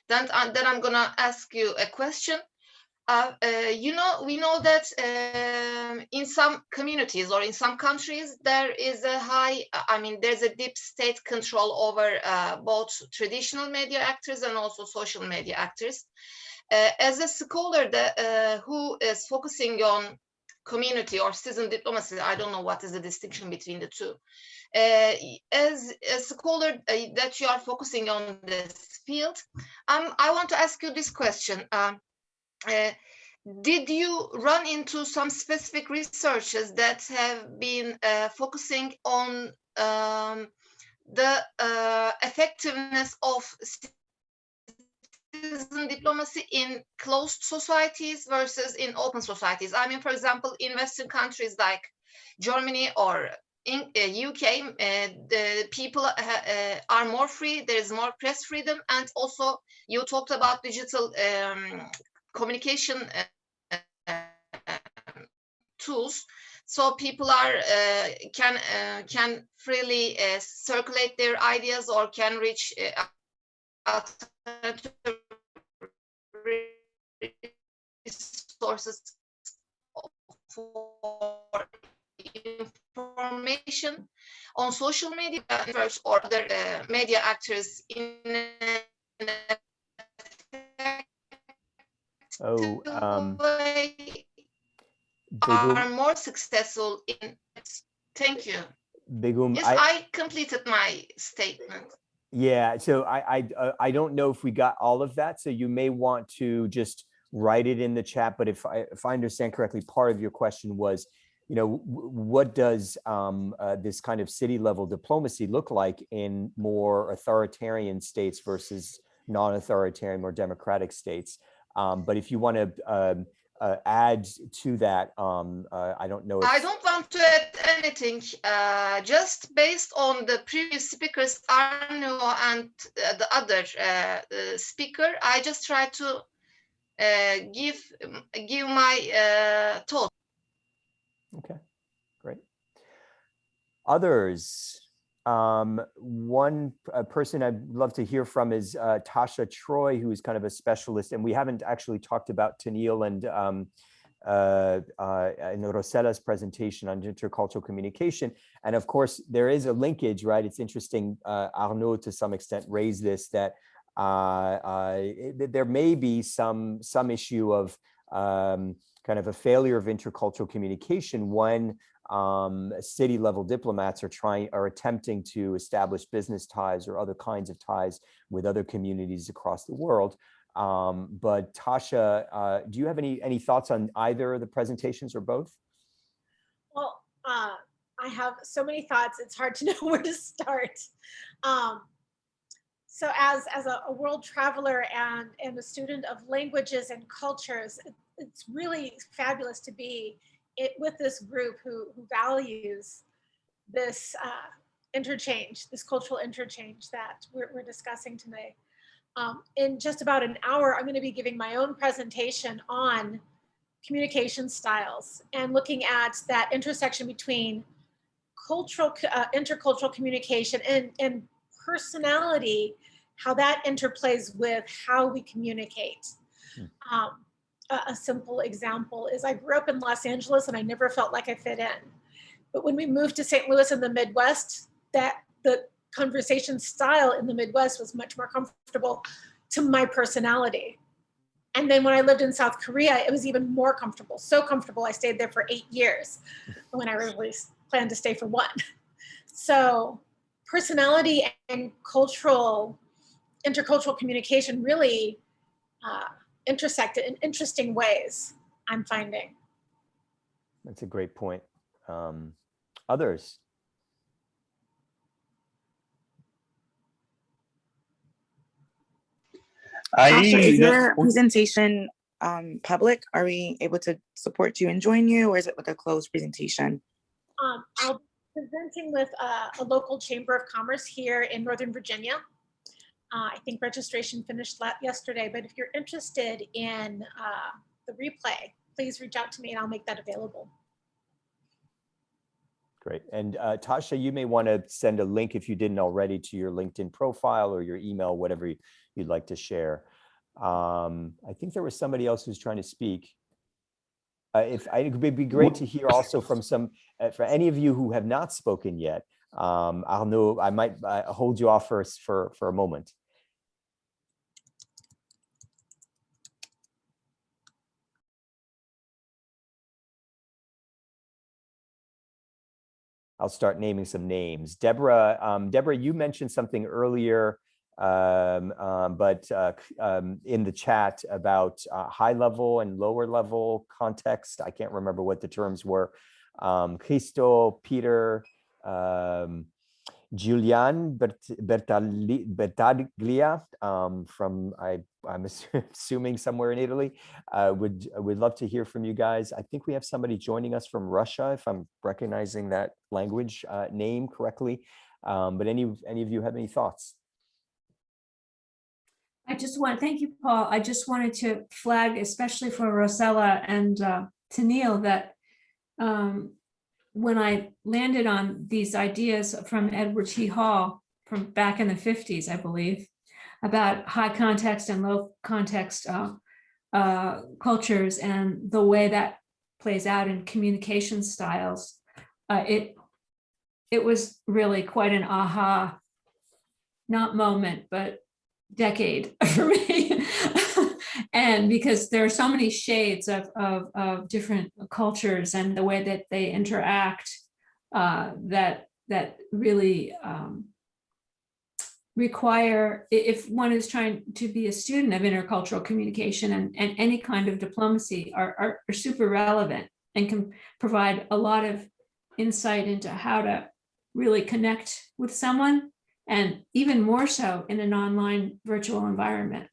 Then I'm gonna ask you a question. We know that in some communities or in some countries, there is there's a deep state control over both traditional media actors and also social media actors. As a scholar who is focusing on community or citizen diplomacy, I don't know what is the distinction between the two. As a scholar that you are focusing on this field, I want to ask you this question. Did you run into some specific researches that have been focusing on the effectiveness of citizen diplomacy in closed societies versus in open societies? I mean, for example, in Western countries like Germany or in UK, the people are more free. There is more press freedom, and also you talked about digital communication tools. So people are can freely circulate their ideas or can reach alternative resources for information on social media networks or other media actors in way are more successful in. Thank you. Begum, Yes, I completed my statement. Yeah, so I don't know if we got all of that, so you may want to just write it in the chat. But if I understand correctly, part of your question was, what does this kind of city level diplomacy look like in more authoritarian states versus non-authoritarian or democratic states? But if you want to add to that, I don't know if I don't want to add anything. Just based on the previous speakers, Arno and the other speaker, I just try to give my thought. Okay, great. Others. One person I'd love to hear from is Tasha Troy, who is kind of a specialist, and we haven't actually talked about Tennille and Rosella's presentation on intercultural communication. And of course, there is a linkage, right? It's interesting, Arnaud to some extent raised this, that there may be some issue of kind of a failure of intercultural communication when city level diplomats are attempting to establish business ties or other kinds of ties with other communities across the world. But Tasha, do you have any thoughts on either of the presentations or both? Well, I have so many thoughts, it's hard to know where to start. So as a world traveler and a student of languages and cultures, it's really fabulous to be with this group who values this interchange, this cultural interchange that we're discussing today. In just about an hour, I'm going to be giving my own presentation on communication styles and looking at that intersection between intercultural communication and personality, how that interplays with how we communicate. A simple example is I grew up in Los Angeles and I never felt like I fit in. But when we moved to St. Louis in the Midwest, the conversation style in the Midwest was much more comfortable to my personality. And then when I lived in South Korea, it was even more comfortable. So comfortable, I stayed there for 8 years when I really planned to stay for 1. So personality and intercultural communication really intersect in interesting ways, I'm finding. That's a great point. Others? Tasha, is your presentation public? Are we able to support you and join you, or is it like a closed presentation? I'll be presenting with a local chamber of commerce here in Northern Virginia. I think registration finished yesterday, but if you're interested in the replay, please reach out to me and I'll make that available. Great. And Tasha, you may want to send a link if you didn't already to your LinkedIn profile or your email, whatever you'd like to share. I think there was somebody else who's trying to speak. It would be great to hear also from for any of you who have not spoken yet. Arnaud, I might hold you off for a moment. I'll start naming some names. Deborah, you mentioned something earlier, but in the chat about high level and lower level context. I can't remember what the terms were. Christo, Peter, Giulian Bertaglia from, I'm assuming somewhere in Italy. Would love to hear from you guys. I think we have somebody joining us from Russia, if I'm recognizing that language name correctly. But any of you have any thoughts? Thank you, Paul. I just wanted to flag, especially for Rosella and Tennille, that when I landed on these ideas from Edward T. Hall from back in the 50s, I believe, about high context and low context cultures and the way that plays out in communication styles, it was really quite an aha, not moment, but decade for me. And because there are so many shades of different cultures and the way that they interact, that really require, if one is trying to be a student of intercultural communication and any kind of diplomacy, are super relevant and can provide a lot of insight into how to really connect with someone, and even more so in an online virtual environment.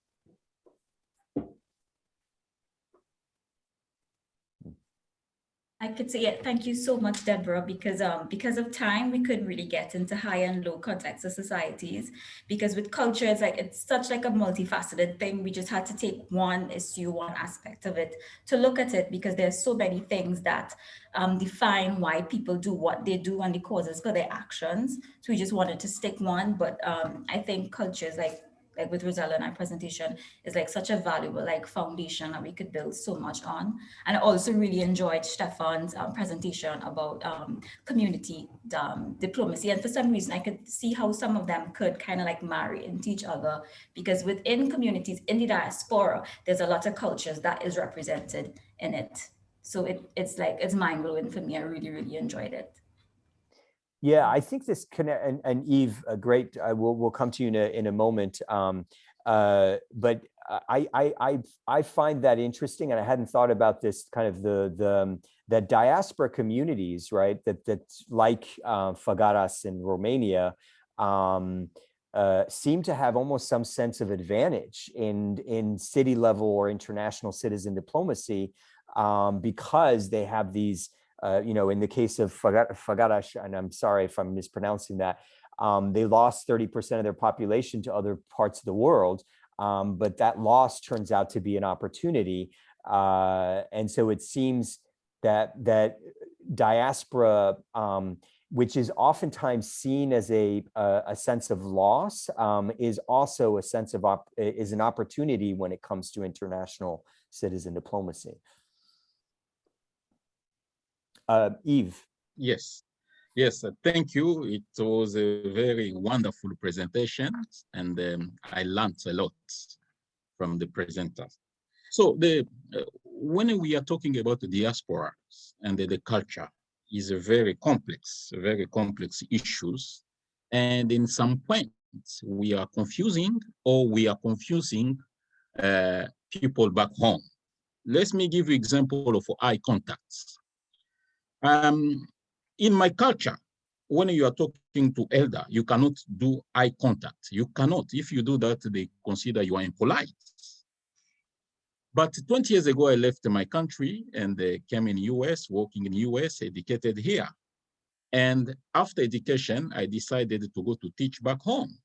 I could say, yeah, thank you so much, Deborah, because of time, we could really get into high and low context of societies, because with culture, it's such like a multifaceted thing. We just had to take one issue, one aspect of it to look at it, because there's so many things that define why people do what they do and the causes for their actions. So we just wanted to stick one, but I think culture is like with Rosella and our presentation, is like such a valuable like foundation that we could build so much on. And I also really enjoyed Stefan's presentation about community diplomacy. And for some reason, I could see how some of them could kind of like marry into each other, because within communities in the diaspora, there's a lot of cultures that is represented in it. So it's mind blowing for me. I really, really enjoyed it. Yeah, I think this connect, and Eve, great. We'll come to you in a moment. But I find that interesting, and I hadn't thought about this kind of the diaspora communities, right? That like Fagaras in Romania, seem to have almost some sense of advantage in city level or international citizen diplomacy, because they have these. In the case of Fagaras, and I'm sorry if I'm mispronouncing that, they lost 30% of their population to other parts of the world, but that loss turns out to be an opportunity. And so it seems that diaspora, which is oftentimes seen as a sense of loss, is also a sense of is an opportunity when it comes to international citizen diplomacy. Eve. Yes, thank you. It was a very wonderful presentation, and I learned a lot from the presenters. So when we are talking about the diaspora and the culture, is a very complex issues, and in some points we are confusing people back home. Let me give you example of eye contacts. In my culture, when you are talking to elder, you cannot do eye contact. You cannot. If you do that, they consider you are impolite. But 20 years ago, I left my country and came in US, working in US, educated here. And after education, I decided to go to teach back home.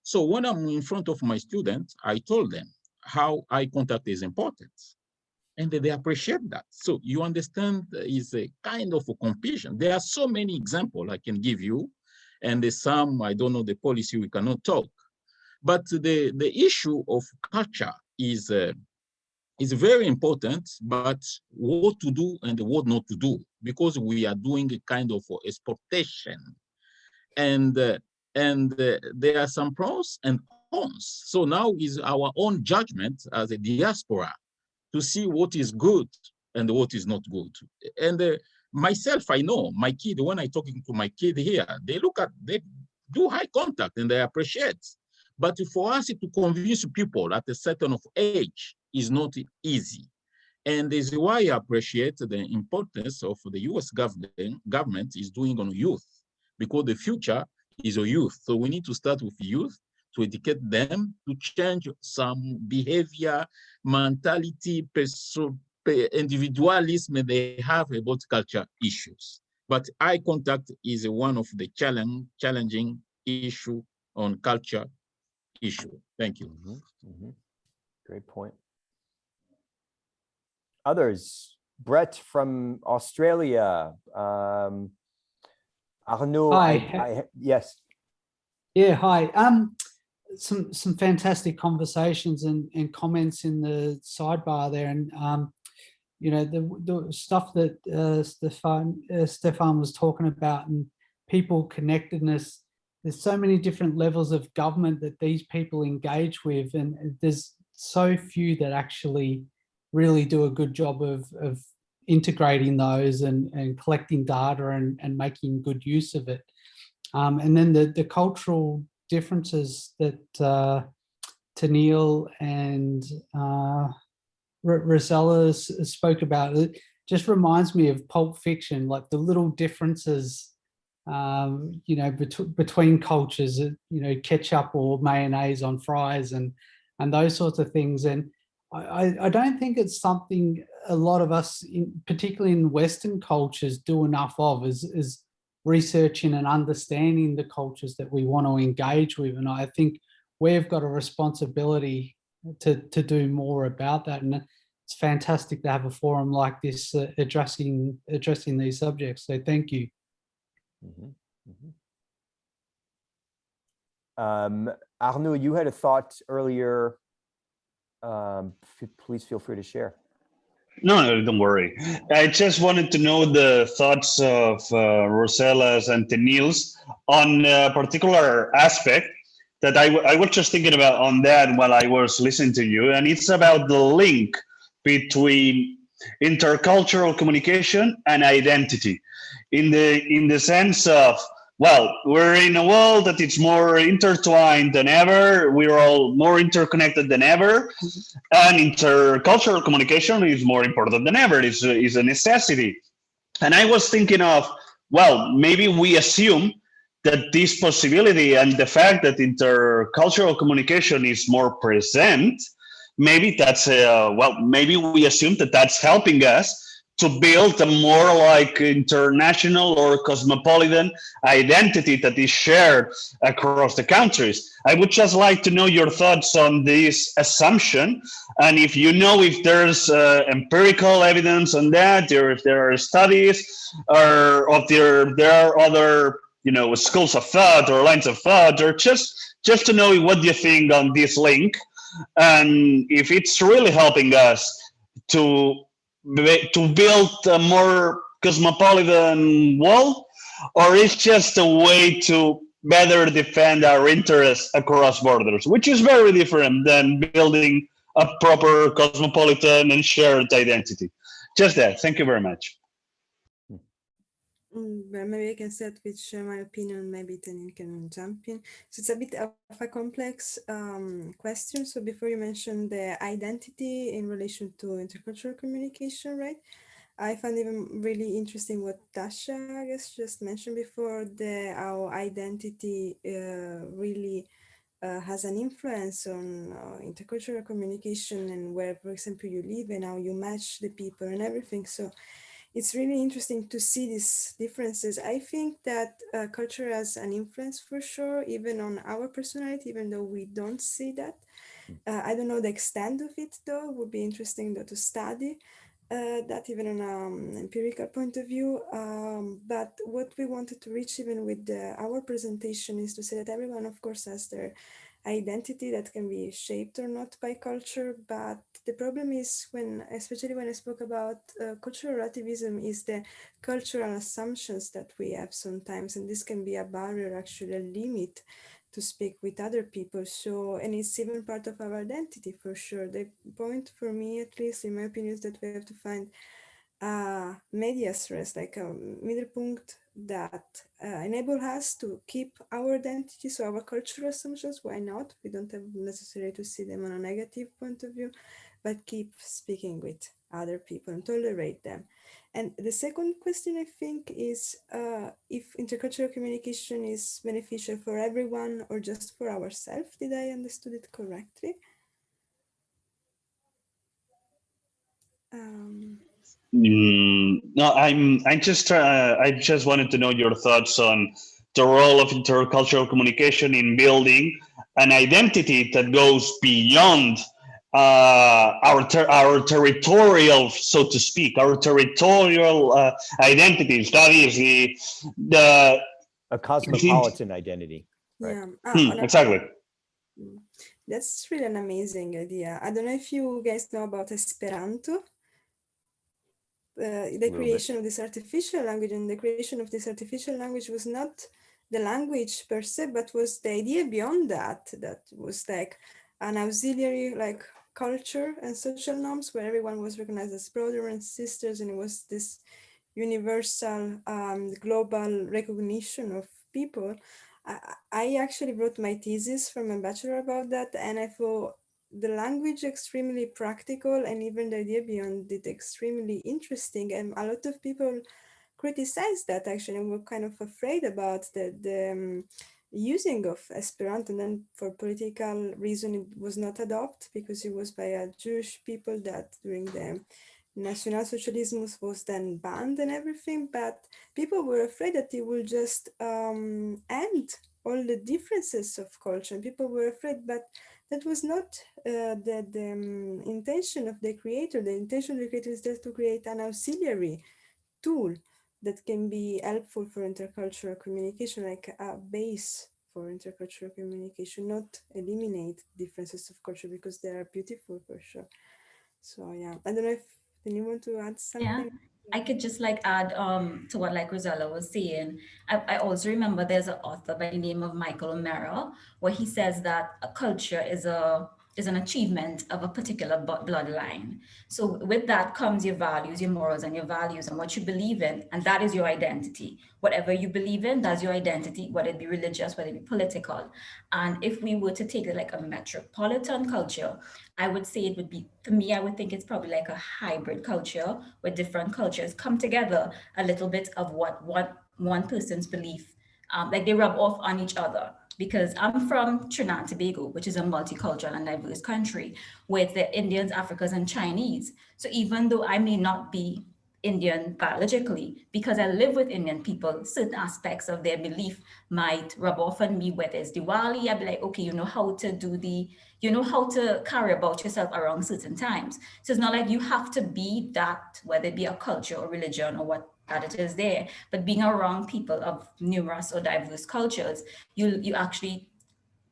So when I'm in front of my students, I told them how eye contact is important. And they appreciate that. So you understand, is a kind of a competition. There are so many examples I can give you, and there's some, I don't know the policy, we cannot talk. But the issue of culture is very important, but what to do and what not to do, because we are doing a kind of exportation. And there are some pros and cons. So now is our own judgment as a diaspora to see what is good and what is not good. And myself, I know my kid, when I'm talking to my kid here, they do eye contact and they appreciate. But for us to convince people at a certain of age is not easy. And this is why I appreciate the importance of the US government is doing on youth, because the future is a youth. So we need to start with youth to educate them to change some behavior, mentality, individualism they have about culture issues. But eye contact is one of the challenging issue on culture issue. Thank you. Great point. Others, Brett from Australia. Arnaud, Hi. Yes. Yeah, hi. Some fantastic conversations and comments in the sidebar there, and you know, the stuff that Stefan was talking about, and people connectedness. There's so many different levels of government that these people engage with, and there's so few that actually really do a good job of integrating those and collecting data and making good use of it. And then the cultural differences that Tennille and Rosella spoke about, it just reminds me of Pulp Fiction, like the little differences, you know, between cultures, you know, ketchup or mayonnaise on fries and those sorts of things. And I don't think it's something a lot of us, particularly in Western cultures, do enough of, is researching and understanding the cultures that we want to engage with. And I think we've got a responsibility to do more about that. And it's fantastic to have a forum like this addressing these subjects. So thank you. Arnaud, you had a thought earlier. Please feel free to share. No, don't worry. I just wanted to know the thoughts of Rosella's and Tennille's on a particular aspect that I was just thinking about on that while I was listening to you, and it's about the link between intercultural communication and identity, in the sense of, well, we're in a world that it's more intertwined than ever. We're all more interconnected than ever. And intercultural communication is more important than ever. It's a necessity. And I was thinking of, well, maybe we assume that this possibility and the fact that intercultural communication is more present, maybe that's, well, maybe we assume that that's helping us to build a more like international or cosmopolitan identity that is shared across the countries. I would just like to know your thoughts on this assumption, and if you know if there's empirical evidence on that, or if there are studies, or if there are other, you know, schools of thought or lines of thought, or just to know what you think on this link, and if it's really helping us to build a more cosmopolitan world, or it's just a way to better defend our interests across borders, which is very different than building a proper cosmopolitan and shared identity. Just that. Thank you very much. Maybe I can start with my opinion, maybe then you can jump in. So it's a bit of a complex question. So before you mentioned the identity in relation to intercultural communication, right? I found even really interesting what Tasha, I guess, just mentioned before, our identity really has an influence on intercultural communication and where, for example, you live and how you match the people and everything. So it's really interesting to see these differences. I think that culture has an influence for sure, even on our personality, even though we don't see that. I don't know the extent of it, though. It would be interesting though to study that even on an empirical point of view. But what we wanted to reach even with our presentation is to say that everyone, of course, has their identity that can be shaped or not by culture. But the problem is especially when I spoke about cultural relativism, is the cultural assumptions that we have sometimes. And this can be a barrier, actually a limit to speak with other people. So, and it's even part of our identity for sure. The point for me, at least in my opinion, is that we have to find medias res, like a middle point that enable us to keep our identity. So our cultural assumptions, why not? We don't have necessarily to see them on a negative point of view, but keep speaking with other people and tolerate them. And the second question, I think, is if intercultural communication is beneficial for everyone or just for ourselves. Did I understood it correctly? No, I just wanted to know your thoughts on the role of intercultural communication in building an identity that goes beyond our territorial, so to speak, our territorial identities. That is the a cosmopolitan identity. Right. Yeah. Exactly. That's really an amazing idea. I don't know if you guys know about Esperanto. The creation of this artificial language, and the creation of this artificial language was not the language per se, but was the idea beyond that, that was like an auxiliary, like culture and social norms where everyone was recognized as brother and sisters, and it was this universal global recognition of people. I actually wrote my thesis for my bachelor about that, and I thought the language extremely practical, and even the idea beyond it extremely interesting. And a lot of people criticized that actually, and were kind of afraid about the using of Esperanto. And then for political reason, it was not adopted because it was by a Jewish people that during the National Socialism was then banned and everything. But people were afraid that it will just end all the differences of culture. And people were afraid, but that was not the intention of the creator. The intention of the creator is just to create an auxiliary tool that can be helpful for intercultural communication, like a base for intercultural communication, not eliminate differences of culture because they are beautiful for sure. So yeah, I don't know if anyone want to add something. Yeah, I could just like add to what like Rosella was saying. I also remember there's an author by the name of Michael O'Meara where he says that a culture is an achievement of a particular bloodline. So with that comes your values, your morals and your values and what you believe in, and that is your identity. Whatever you believe in, that's your identity, whether it be religious, whether it be political. And if we were to take it like a metropolitan culture, I would say it would be, for me, I would think it's probably like a hybrid culture where different cultures come together, a little bit of what one person's belief, like they rub off on each other. Because I'm from Trinidad and Tobago, which is a multicultural and diverse country with the Indians, Africans, and Chinese. So even though I may not be Indian biologically, because I live with Indian people, certain aspects of their belief might rub off on me, whether it's Diwali, I'd be like, okay, you know how to you know how to carry about yourself around certain times. So it's not like you have to be that, whether it be a culture or religion or what that it is there, but being around people of numerous or diverse cultures, you actually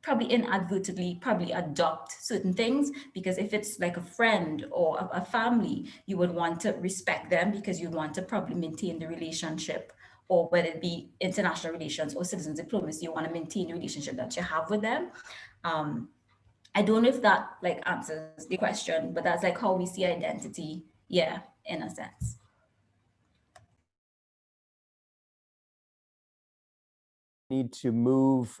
probably inadvertently probably adopt certain things, because if it's like a friend or a family, you would want to respect them because you want to probably maintain the relationship, or whether it be international relations or citizen diplomacy, you want to maintain the relationship that you have with them. I don't know if that like answers the question, but that's like how we see identity, yeah, in a sense. We need to move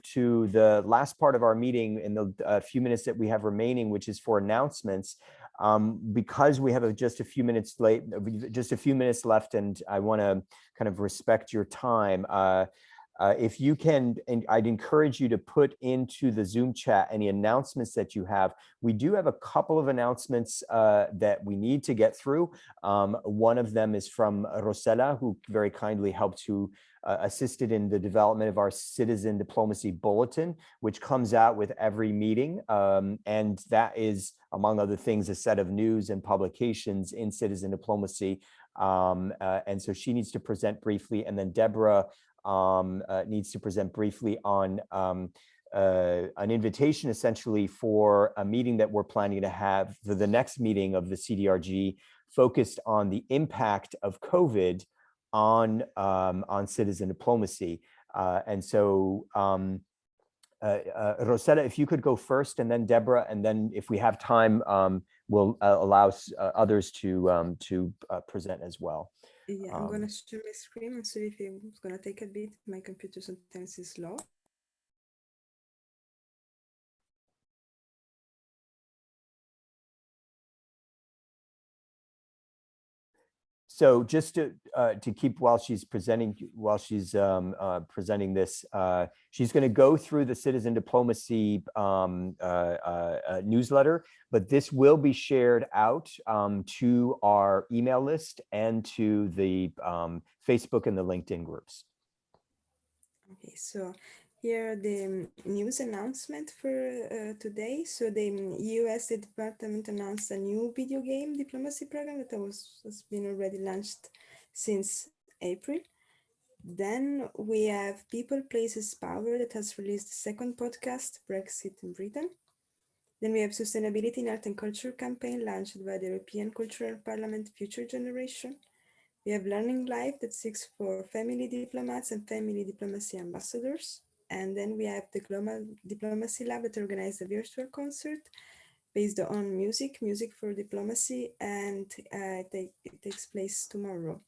to the last part of our meeting in the few minutes that we have remaining, which is for announcements. Because we have just a few minutes left, and I want to kind of respect your time. If you can, and I'd encourage you to put into the Zoom chat any announcements that you have. We do have a couple of announcements that we need to get through. One of them is from Rosella, who very kindly helped to assisted in the development of our citizen diplomacy bulletin, which comes out with every meeting. And that is, among other things, a set of news and publications in citizen diplomacy. And so she needs to present briefly, and then Deborah needs to present briefly on an invitation essentially for a meeting that we're planning to have for the next meeting of the CDRG, focused on the impact of COVID on citizen diplomacy. And so Rosetta, if you could go first, and then Deborah, and then if we have time, we'll allow others to present as well. Yeah, I'm gonna share my screen and see if it's gonna take a bit. My computer sometimes is slow. So just to keep while she's presenting this, she's going to go through the citizen diplomacy newsletter, but this will be shared out to our email list and to the Facebook and the LinkedIn groups. Okay, so here are the news announcement for today. So the US Department announced a new video game diplomacy program that has been already launched since April. Then we have People, Places, Power that has released the second podcast, Brexit in Britain. Then we have Sustainability in Art and Culture campaign launched by the European Cultural Parliament Future Generation. We have Learning Life that seeks for family diplomats and family diplomacy ambassadors. And then we have the Global Diplomacy Lab that organized a virtual concert based on music for diplomacy, and it takes place tomorrow,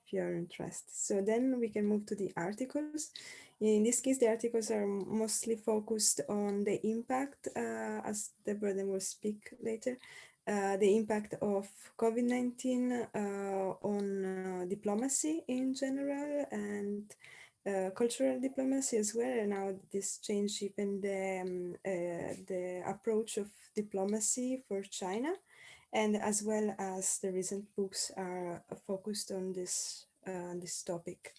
if you are interested. So then we can move to the articles. In this case, the articles are mostly focused on the impact, as Deborah then will speak later, the impact of COVID-19 on diplomacy in general and cultural diplomacy as well, and how this changed even the approach of diplomacy for China, and as well as the recent books are focused on this topic.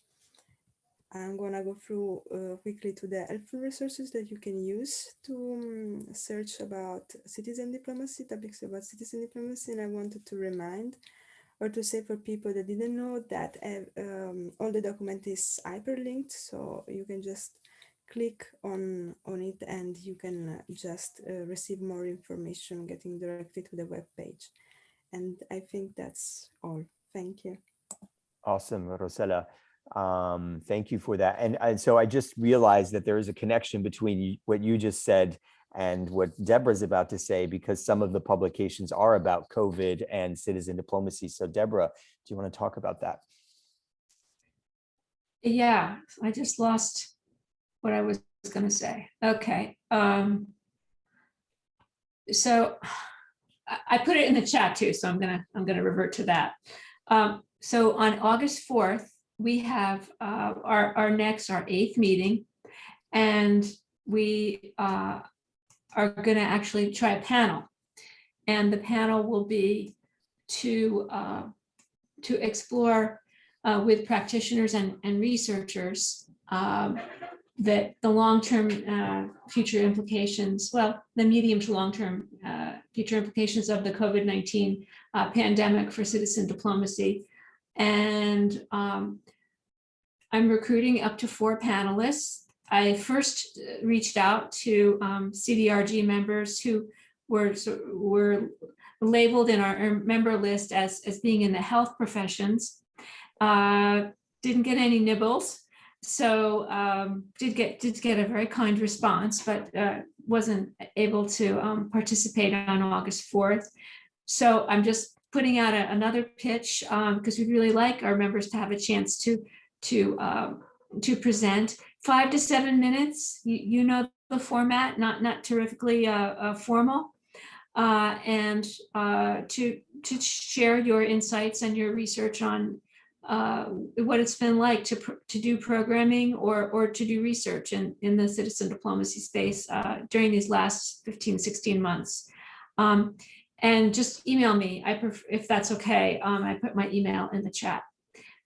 I'm gonna go through quickly to the helpful resources that you can use to search about citizen diplomacy, topics about citizen diplomacy. And I wanted to remind or to say for people that didn't know that all the document is hyperlinked, so you can just click on it and you can just receive more information getting directly to the web page. And I think that's all. Thank you. Awesome, Rosella. Thank you for that. And so I just realized that there is a connection between what you just said and what Deborah's about to say, because some of the publications are about COVID and citizen diplomacy. So Deborah, do you want to talk about that? Yeah, I just lost what I was going to say. Okay. So I put it in the chat too, so I'm gonna revert to that. So on August 4th, we have our 8th meeting, and we are going to actually try a panel, and the panel will be to explore with practitioners and researchers that the long-term future implications, well, the medium to long-term future implications of the COVID-19 pandemic for citizen diplomacy. And I'm recruiting up to 4 panelists. I first reached out to CDRG members who were labeled in our member list as being in the health professions. Didn't get any nibbles. So did get a very kind response, but wasn't able to participate on August 4th. So I'm just putting out another pitch because we'd really like our members to have a chance to present. 5 to 7 minutes. You know the format, not terrifically formal, and to share your insights and your research on what it's been like to do programming or to do research in the citizen diplomacy space during these last 15, 16 months. And just email me if that's okay. I put my email in the chat.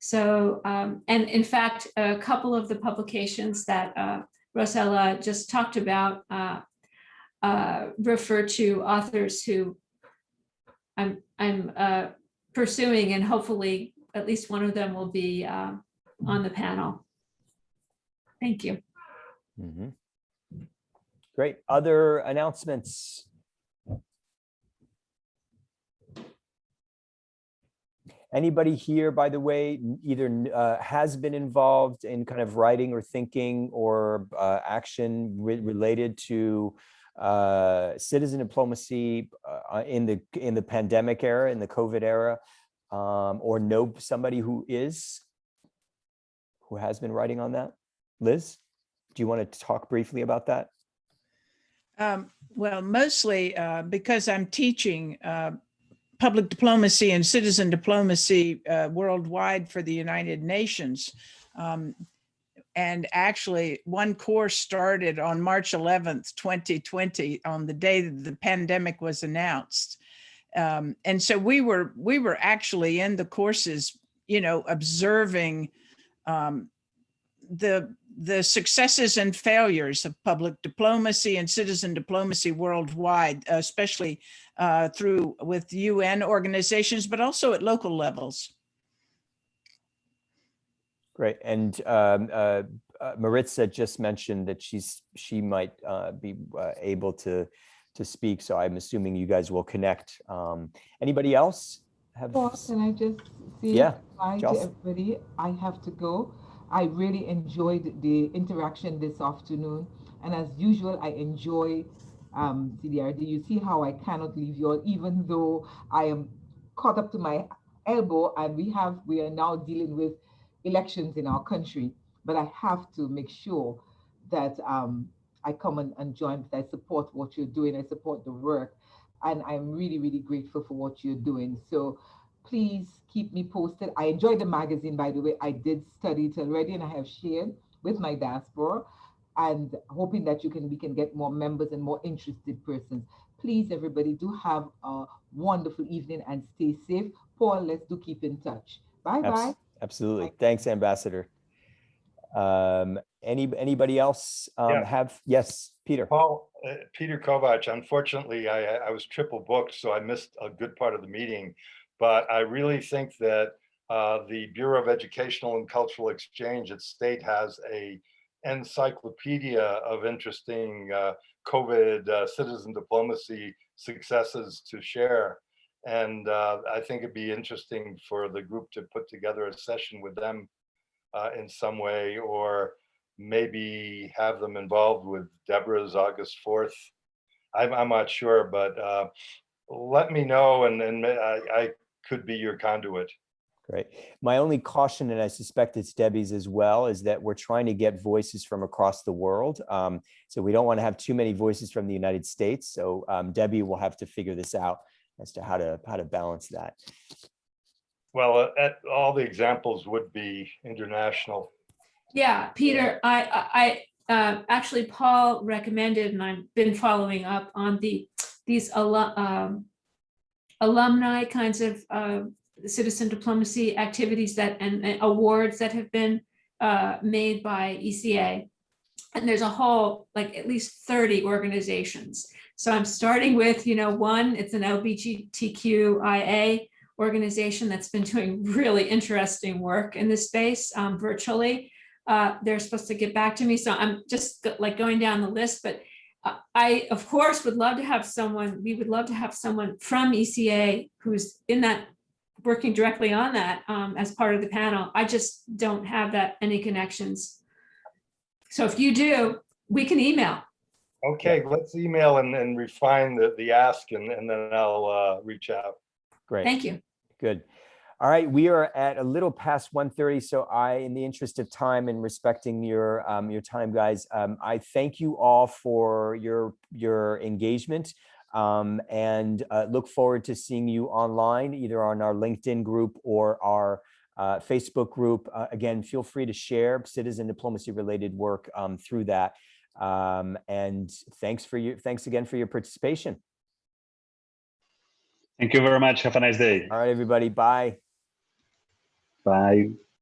So, and in fact, a couple of the publications that Rosella just talked about refer to authors who I'm pursuing, and hopefully at least one of them will be on the panel. Thank you. Mm-hmm. Great. Other announcements? Anybody here, by the way, either has been involved in kind of writing or thinking or action related to citizen diplomacy in the pandemic era, in the COVID era, or know somebody who has been writing on that? Liz, do you want to talk briefly about that? Well, mostly because I'm teaching public diplomacy and citizen diplomacy worldwide for the United Nations. And actually, one course started on March 11th, 2020, on the day that the pandemic was announced. And so we were actually in the courses, you know, observing the successes and failures of public diplomacy and citizen diplomacy worldwide, especially with UN organizations, but also at local levels. Great. And Maritza just mentioned that she might be able to speak. So I'm assuming you guys will connect. Anybody else have? Well, can I just say hi to everybody? I have to go. I really enjoyed the interaction this afternoon. And as usual, I enjoy CDRD. You see how I cannot leave you all, even though I am caught up to my elbow and we are now dealing with elections in our country. But I have to make sure that I come and join, because I support what you're doing. I support the work. And I'm really, really grateful for what you're doing. So please keep me posted. I enjoyed the magazine, by the way. I did study it already and I have shared with my diaspora, and hoping that we can get more members and more interested persons. Please, everybody, do have a wonderful evening and stay safe. Paul, let's do keep in touch. Bye-bye. Absolutely. Thanks, Ambassador. Anybody else have? Yes, Peter. Paul, Peter Kovac. Unfortunately, I was triple booked, so I missed a good part of the meeting. But I really think that the Bureau of Educational and Cultural Exchange at State has a encyclopedia of interesting COVID citizen diplomacy successes to share. And I think it'd be interesting for the group to put together a session with them in some way, or maybe have them involved with Deborah's August 4th. I'm not sure, but let me know, and I could be your conduit. Great. My only caution, and I suspect it's Debbie's as well, is that we're trying to get voices from across the world. So we don't want to have too many voices from the United States. So Debbie will have to figure this out as to how to balance that. Well, all the examples would be international. Yeah, Peter, I actually, Paul recommended, and I've been following up on these alumni kinds of citizen diplomacy activities and awards that have been made by ECA. And there's a whole, like at least 30 organizations. So I'm starting with, one, it's an LGBTQIA organization that's been doing really interesting work in this space virtually. They're supposed to get back to me. So I'm just like going down the list, but I, of course, would love to have someone, we would love to have someone from ECA who's in that, working directly on that as part of the panel. I just don't have any connections. So if you do, we can email. Okay, let's email and refine the ask, and then I'll reach out. Great. Thank you. Good. All right, we are at a little past 1:30, so in the interest of time and respecting your time, guys, I thank you all for your engagement, and look forward to seeing you online, either on our LinkedIn group or our Facebook group. Again, feel free to share citizen diplomacy related work through that, and thanks again for your participation. Thank you very much. Have a nice day. All right, everybody. Bye. Bye.